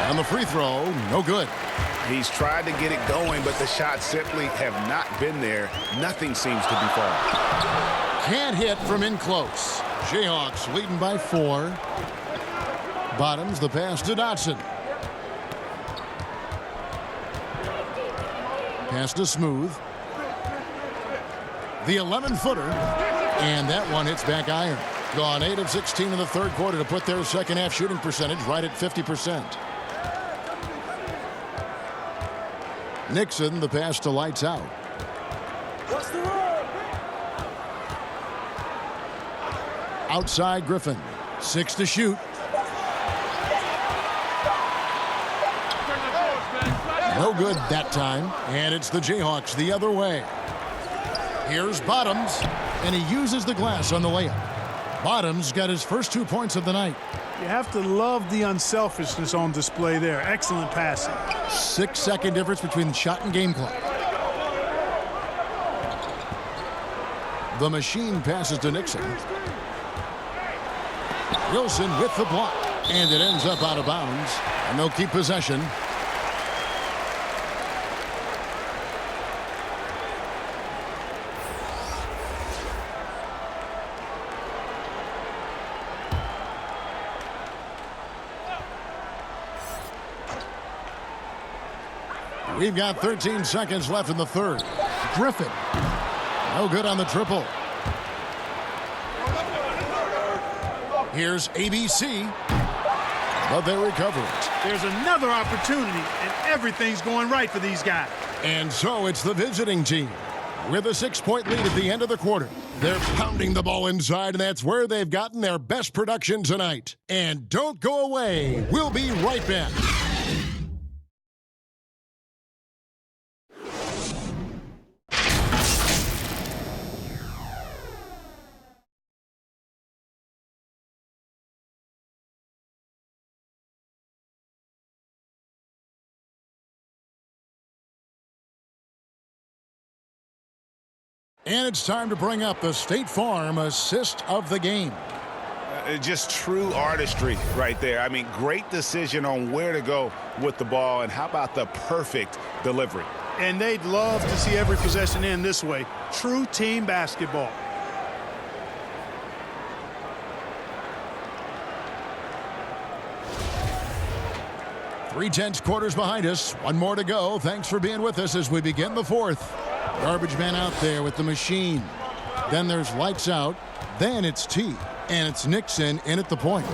And the free throw, no good. He's tried to get it going, but the shots simply have not been there. Nothing seems to be falling. Can't hit from in close. Jayhawks leading by 4. Bottoms the pass to Dotson. Pass to Smooth. The 11-footer. And that one hits back iron. Gone 8 of 16 in the third quarter to put their second half shooting percentage right at 50%. Nixon, the pass to Lights Out. Outside Griffin. 6 to shoot. No good that time. And it's the Jayhawks the other way. Here's Bottoms. And he uses the glass on the layup. Bottoms got his first 2 points of the night. You have to love the unselfishness on display there. Excellent passing. 6-second difference between the shot and game clock. The machine passes to Nixon. Wilson with the block. And it ends up out of bounds. And they'll keep possession. We've got 13 seconds left in the third. Griffin. No good on the triple. Here's ABC. But they recover it. There's another opportunity, and everything's going right for these guys. And so it's the visiting team. With a 6-point lead at the end of the quarter. They're pounding the ball inside, and that's where they've gotten their best production tonight. And don't go away. We'll be right back. And it's time to bring up the State Farm assist of the game. Just true artistry right there. I mean, great decision on where to go with the ball, and how about the perfect delivery? And they'd love to see every possession end this way. True team basketball. Three tenths quarters behind us. One more to go. Thanks for being with us as we begin the fourth. Garbage man out there with the machine. Then there's Lights Out. Then it's T. And it's Nixon in at the point.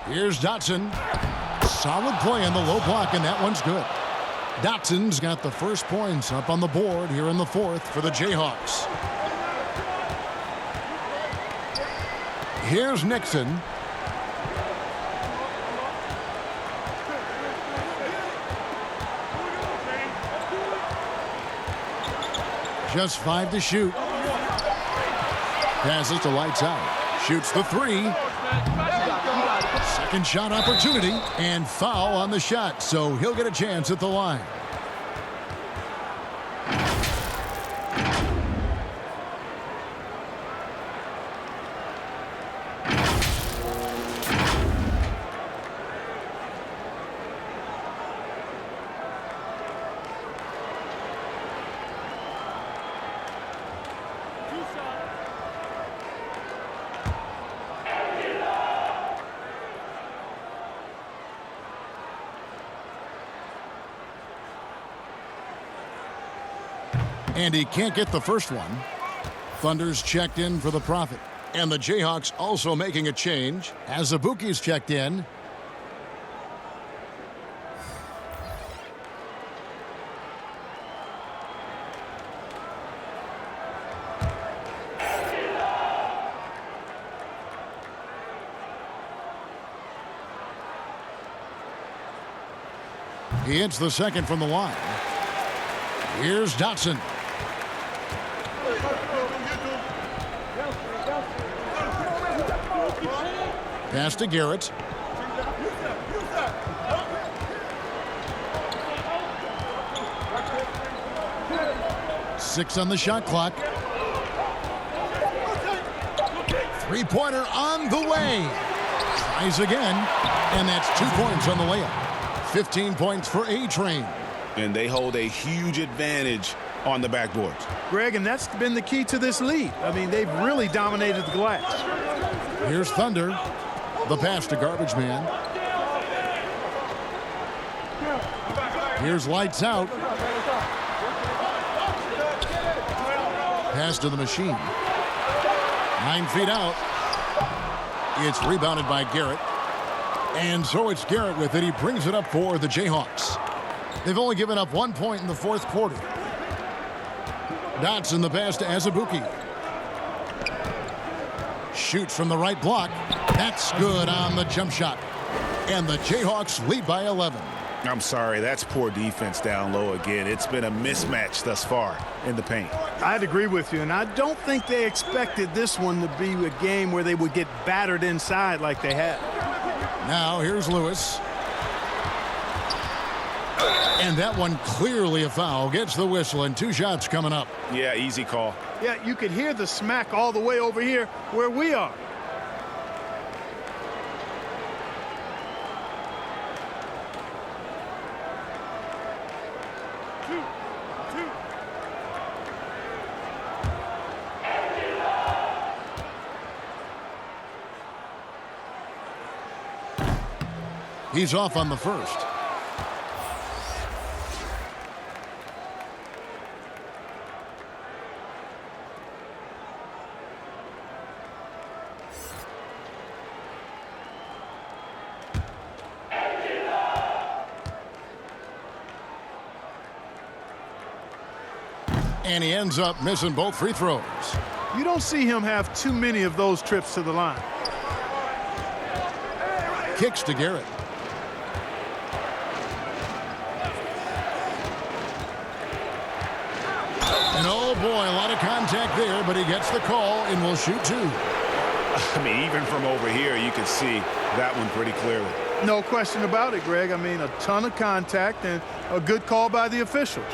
Here's Dotson. Solid play on the low block, and that one's good. Dotson's got the first points up on the board here in the fourth for the Jayhawks. Here's Nixon. Just 5 to shoot. Passes to Lights Out. Shoots the 3. Second shot opportunity and foul on the shot, so he'll get a chance at the line. And he can't get the first one. Thunder's checked in for the Prophet. And the Jayhawks also making a change. Azubuike's checked in. He hits the second from the line. Here's Dotson. Pass to Garrett. Six on the shot clock. Three-pointer on the way. Tries again, and that's 2 points on the layup. 15 points for A-Train. And they hold a huge advantage on the backboards. Greg, and that's been the key to this lead. I mean, they've really dominated the glass. Here's Thunder. The pass to Garbage Man. Here's Lights Out. Pass to the Machine. 9 feet out. It's rebounded by Garrett. And so it's Garrett with it. He brings it up for the Jayhawks. They've only given up 1 point in the fourth quarter. Dotson the pass to Azubuike. Shoots from the right block. That's good on the jump shot. And the Jayhawks lead by 11. I'm sorry, that's poor defense down low again. It's been a mismatch thus far in the paint. I'd agree with you, and I don't think they expected this one to be a game where they would get battered inside like they had. Now here's Lewis. And that one clearly a foul. Gets the whistle, and 2 shots coming up. Yeah, easy call. Yeah, you could hear the smack all the way over here where we are. He's off on the first. And he ends up missing both free throws. You don't see him have too many of those trips to the line. Kicks to Garrett. And oh boy, a lot of contact there, but he gets the call and will shoot 2. I mean, even from over here, you can see that one pretty clearly. No question about it, Greg. I mean, a ton of contact and a good call by the officials.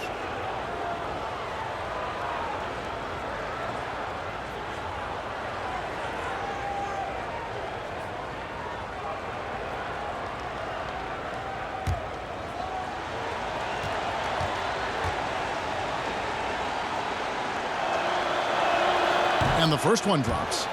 And the first one drops.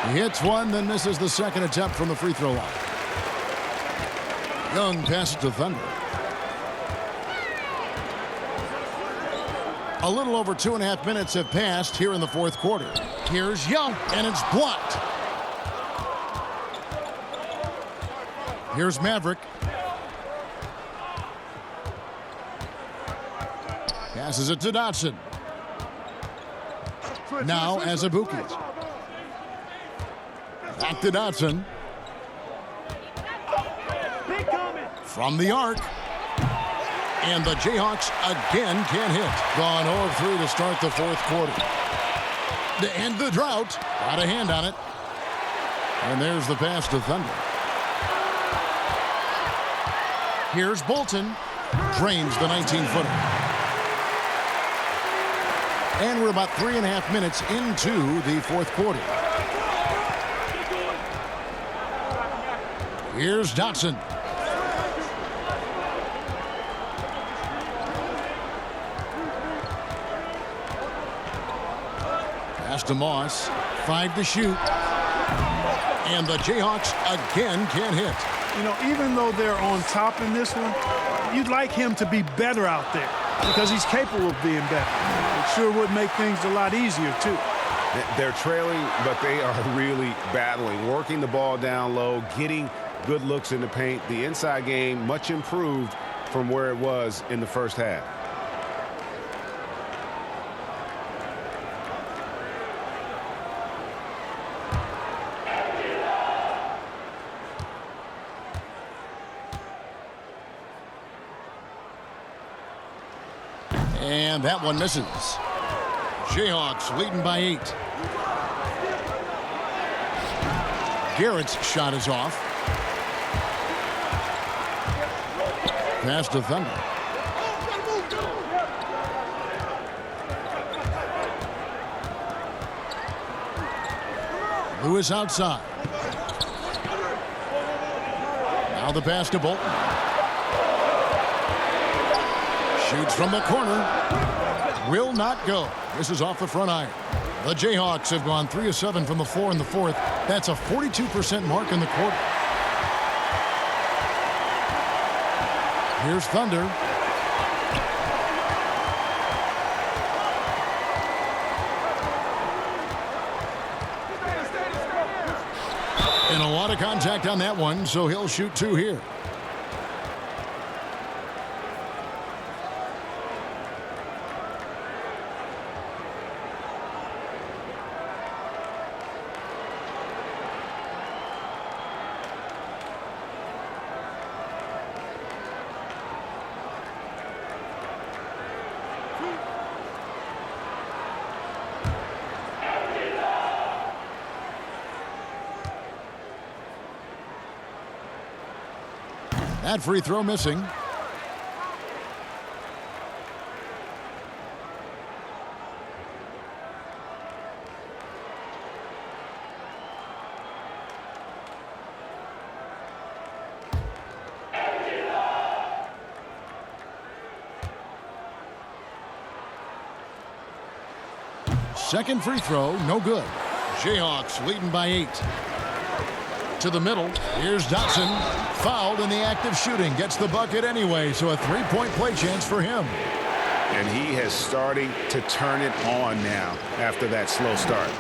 He hits one, then misses the second attempt from the free throw line. Young passes to Thunder. A little over 2.5 minutes have passed here in the fourth quarter. Here's Young, and it's blocked. Here's Maverick. Passes it to Dotson. Now Azubuike. Back to Dotson. From the arc. And the Jayhawks again can't hit. Gone 0 of 3 to start the fourth quarter. To end the drought. Got a hand on it. And there's the pass to Thunder. Here's Bolton. Drains the 19-footer. And we're about 3.5 minutes into the fourth quarter. Here's Dotson. Pass to Moss. 5 to shoot. And the Jayhawks again can't hit. You know, even though they're on top in this one, you'd like him to be better out there because he's capable of being better. It sure would make things a lot easier, too. They're trailing, but they are really battling, working the ball down low, getting good looks in the paint. The inside game much improved from where it was in the first half. And that one misses. Jayhawks leading by 8. Garrett's shot is off. Pass to Thunder. Lewis outside. Now the pass to Bolton. Shoots from the corner. Will not go. This is off the front iron. The Jayhawks have gone 3 of 7 from the floor in the fourth. That's a 42% mark in the quarter. Here's Thunder. And a lot of contact on that one, so he'll shoot 2 here. That free throw missing. Second free throw, no good. Jayhawks leading by 8. To the middle. Here's Dotson. Fouled in the act of shooting. Gets the bucket anyway, so a 3-point play chance for him. And he has starting to turn it on now after that slow start.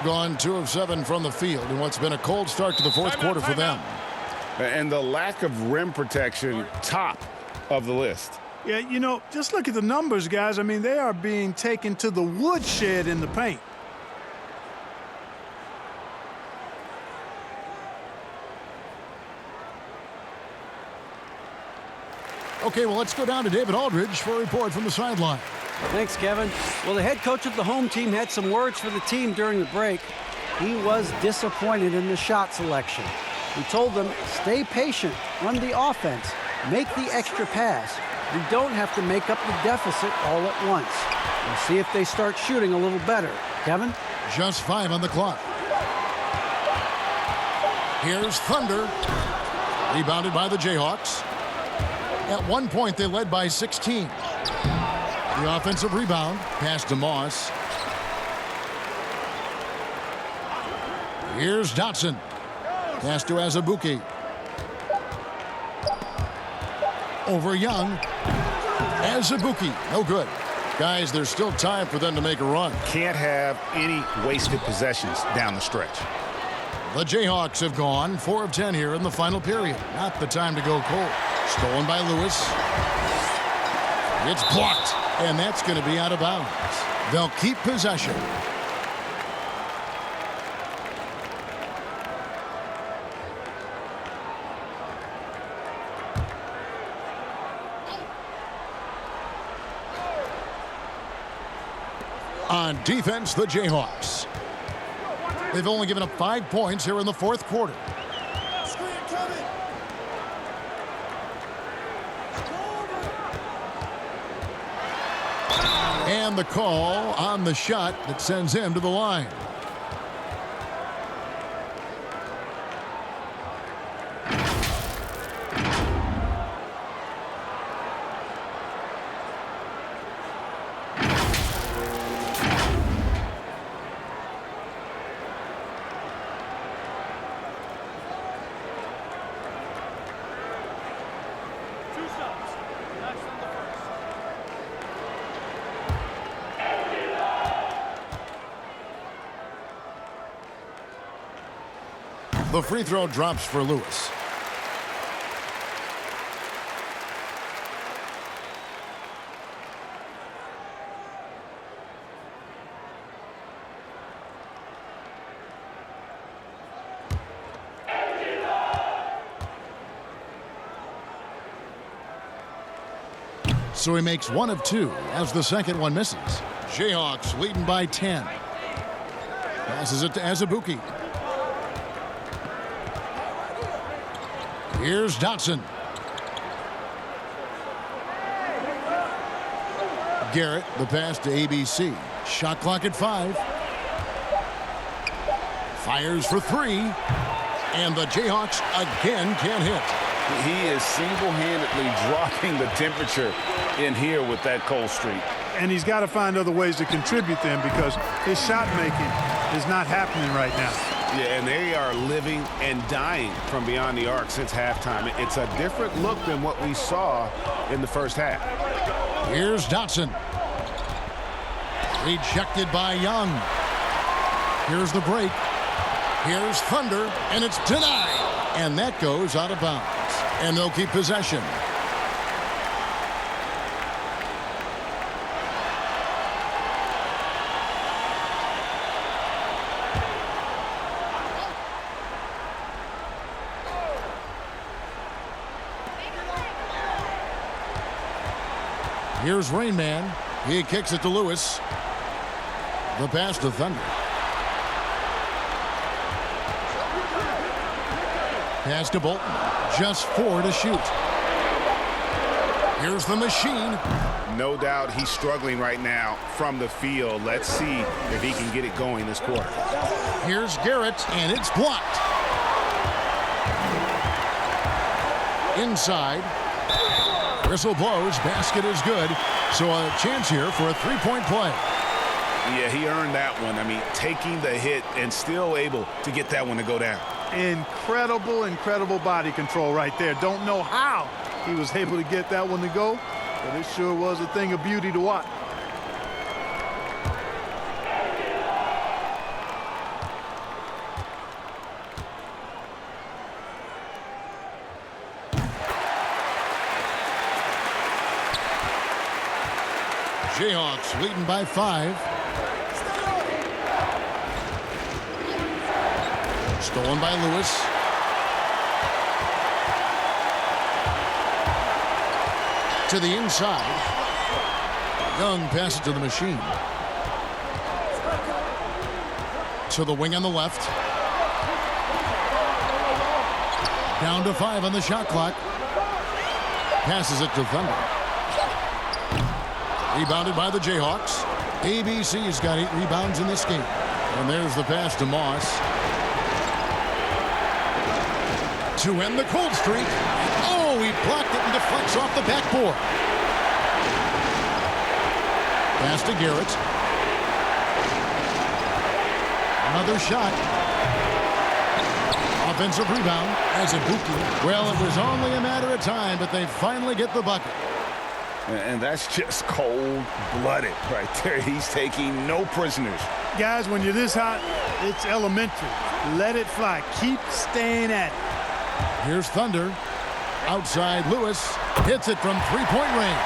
Gone 2 of 7 from the field in what's been a cold start to the fourth quarter for them. And the lack of rim protection, top of the list. Yeah, you know, just look at the numbers, guys. I mean, they are being taken to the woodshed in the paint. Okay, well, let's go down to David Aldridge for a report from the sideline. Thanks, Kevin. Well, the head coach of the home team had some words for the team during the break. He was disappointed in the shot selection. He told them, stay patient, run the offense, make the extra pass. We don't have to make up the deficit all at once. We'll see if they start shooting a little better. Kevin? Just 5 on the clock. Here's Thunder. Rebounded by the Jayhawks. At one point, they led by 16. The offensive rebound, pass to Moss. Here's Dotson. Pass to Azubuike. Over Young. Azubuike, no good. Guys, there's still time for them to make a run. Can't have any wasted possessions down the stretch. The Jayhawks have gone 4 of 10 here in the final period. Not the time to go cold. Stolen by Lewis. It's blocked, and that's going to be out of bounds. They'll keep possession. On defense, the Jayhawks. They've only given up 5 points here in the fourth quarter. And the call on the shot that sends him to the line. The free throw drops for Lewis. So he makes 1 of 2 as the second one misses. Jayhawks leading by 10. Passes it to Azubuike. Here's Dotson. Garrett, the pass to ABC. Shot clock at 5. Fires for 3. And the Jayhawks again can't hit. He is single-handedly dropping the temperature in here with that cold streak. And he's got to find other ways to contribute then, because his shot making is not happening right now. Yeah, and they are living and dying from beyond the arc since halftime. It's a different look than what we saw in the first half. Here's Dotson. Rejected by Young. Here's the break. Here's Thunder, and it's denied. And that goes out of bounds. And they'll keep possession. Here's Rain Man. He kicks it to Lewis. The pass to Thunder. Pass to Bolton. Just 4 to shoot. Here's the machine. No doubt he's struggling right now from the field. Let's see if he can get it going this quarter. Here's Garrett, and it's blocked. Inside. Whistle blows. Basket is good. So a chance here for a three-point play. Yeah, he earned that one. I mean, taking the hit and still able to get that one to go down. Incredible body control right there. Don't know how he was able to get that one to go, but it sure was a thing of beauty to watch. Jayhawks leading by 5. Stolen by Lewis. To the inside. Young passes to the machine. To the wing on the left. Down to 5 on the shot clock. Passes it to Thunder. Rebounded by the Jayhawks. ABC's got 8 rebounds in this game. And there's the pass to Moss. To end the cold streak. Oh, he blocked it and deflects off the backboard. Pass to Garrett. Another shot. Offensive rebound. Azubuike. Well, it was only a matter of time, but they finally get the bucket. And that's just cold-blooded right there. He's taking no prisoners. Guys, when you're this hot, it's elementary. Let it fly. Keep staying at it. Here's Thunder. Outside Lewis. Hits it from three-point range.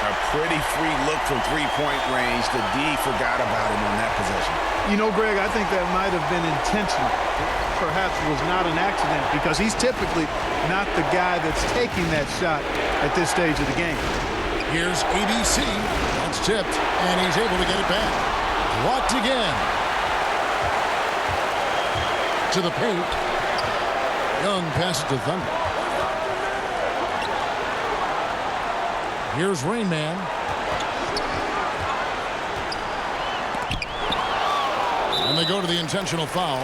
A pretty free look from three-point range. The D forgot about him on that possession. You know, Greg, I think that might have been intentional. Perhaps was not an accident, because he's typically not the guy that's taking that shot at this stage of the game. Here's ABC. That's tipped, and he's able to get it back. Blocked again. To the paint. Young passes to Thunder. Here's Rain Man. they go to the intentional foul.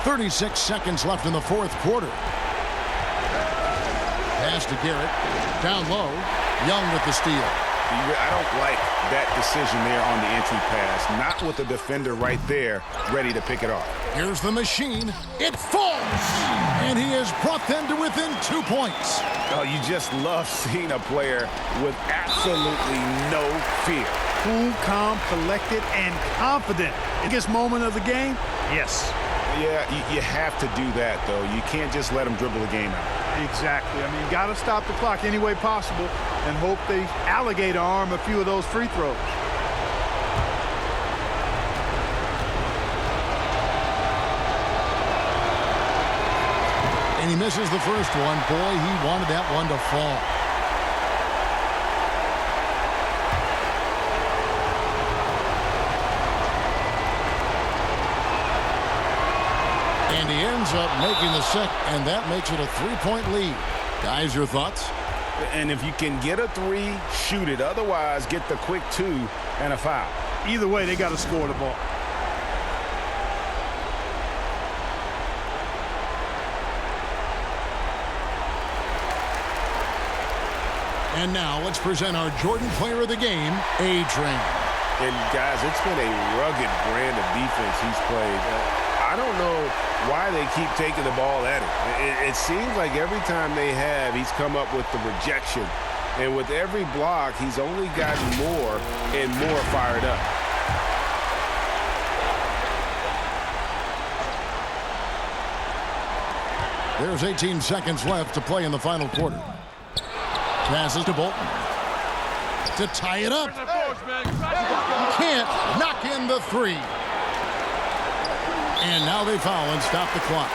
.36 seconds left in the fourth quarter. Pass to Garrett. Down low. Young with the steal. I don't like that decision there on the entry pass. Not with the defender right there ready to pick it off. Here's the machine. It falls! And he has brought them to within 2 points. Oh, you just love seeing a player with absolutely no fear. Cool, calm, collected, and confident. Biggest moment of the game? Yes. Yeah, you have to do that, though. You can't just let them dribble the game out. Exactly. I mean, you got to stop the clock any way possible and hope they alligator arm a few of those free throws. And he misses the first one. Boy, he wanted that one to fall. And he ends up making the second, and that makes it a three-point lead. Guys, your thoughts? And if you can get a three, shoot it. Otherwise, get the quick two and a foul. Either way, they got to score the ball. And now let's present our Jordan Player of the Game, A-Train. And guys, it's been a rugged brand of defense he's played. I don't know why they keep taking the ball at him. It seems like every time they have, he's come up with the rejection. And with every block, he's only gotten more and more fired up. There's 18 seconds left to play in the final quarter. Passes to Bolton. To tie it up. Can't knock in the three. And now they foul and stop the clock.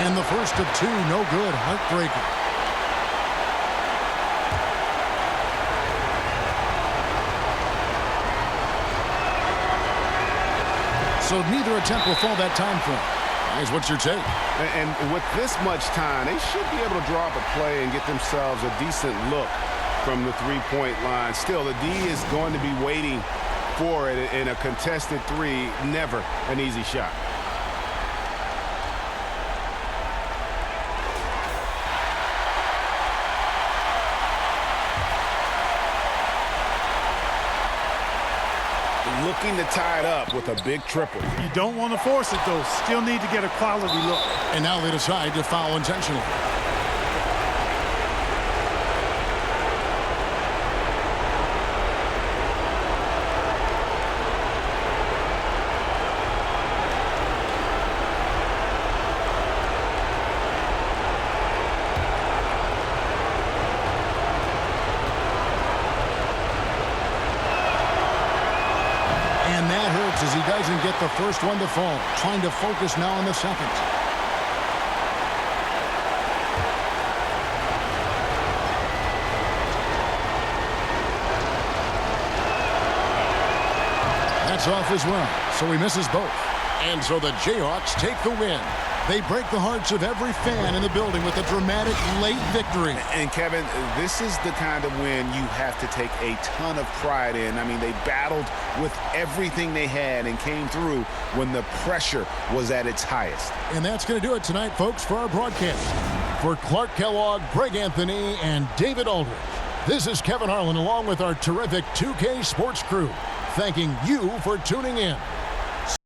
And the first of two, no good. Heartbreaker. So neither attempt will fall that time frame. Guys, what's your take? And with this much time, they should be able to draw up a play and get themselves a decent look from the three-point line. Still, the D is going to be waiting for it in a contested three. Never an easy shot. Looking to tie it up with a big triple. You don't want to force it, though. Still need to get a quality look. And now they decide to foul intentionally. As he doesn't get the first one to fall. Trying to focus now on the second. That's off as well, so he misses both. And so the Jayhawks take the win. They break the hearts of every fan in the building with a dramatic late victory. And Kevin, this is the kind of win you have to take a ton of pride in. I mean, they battled with everything they had and came through when the pressure was at its highest. And that's going to do it tonight, folks, for our broadcast. For Clark Kellogg, Greg Anthony, and David Aldridge, this is Kevin Harlan along with our terrific 2K Sports crew, thanking you for tuning in.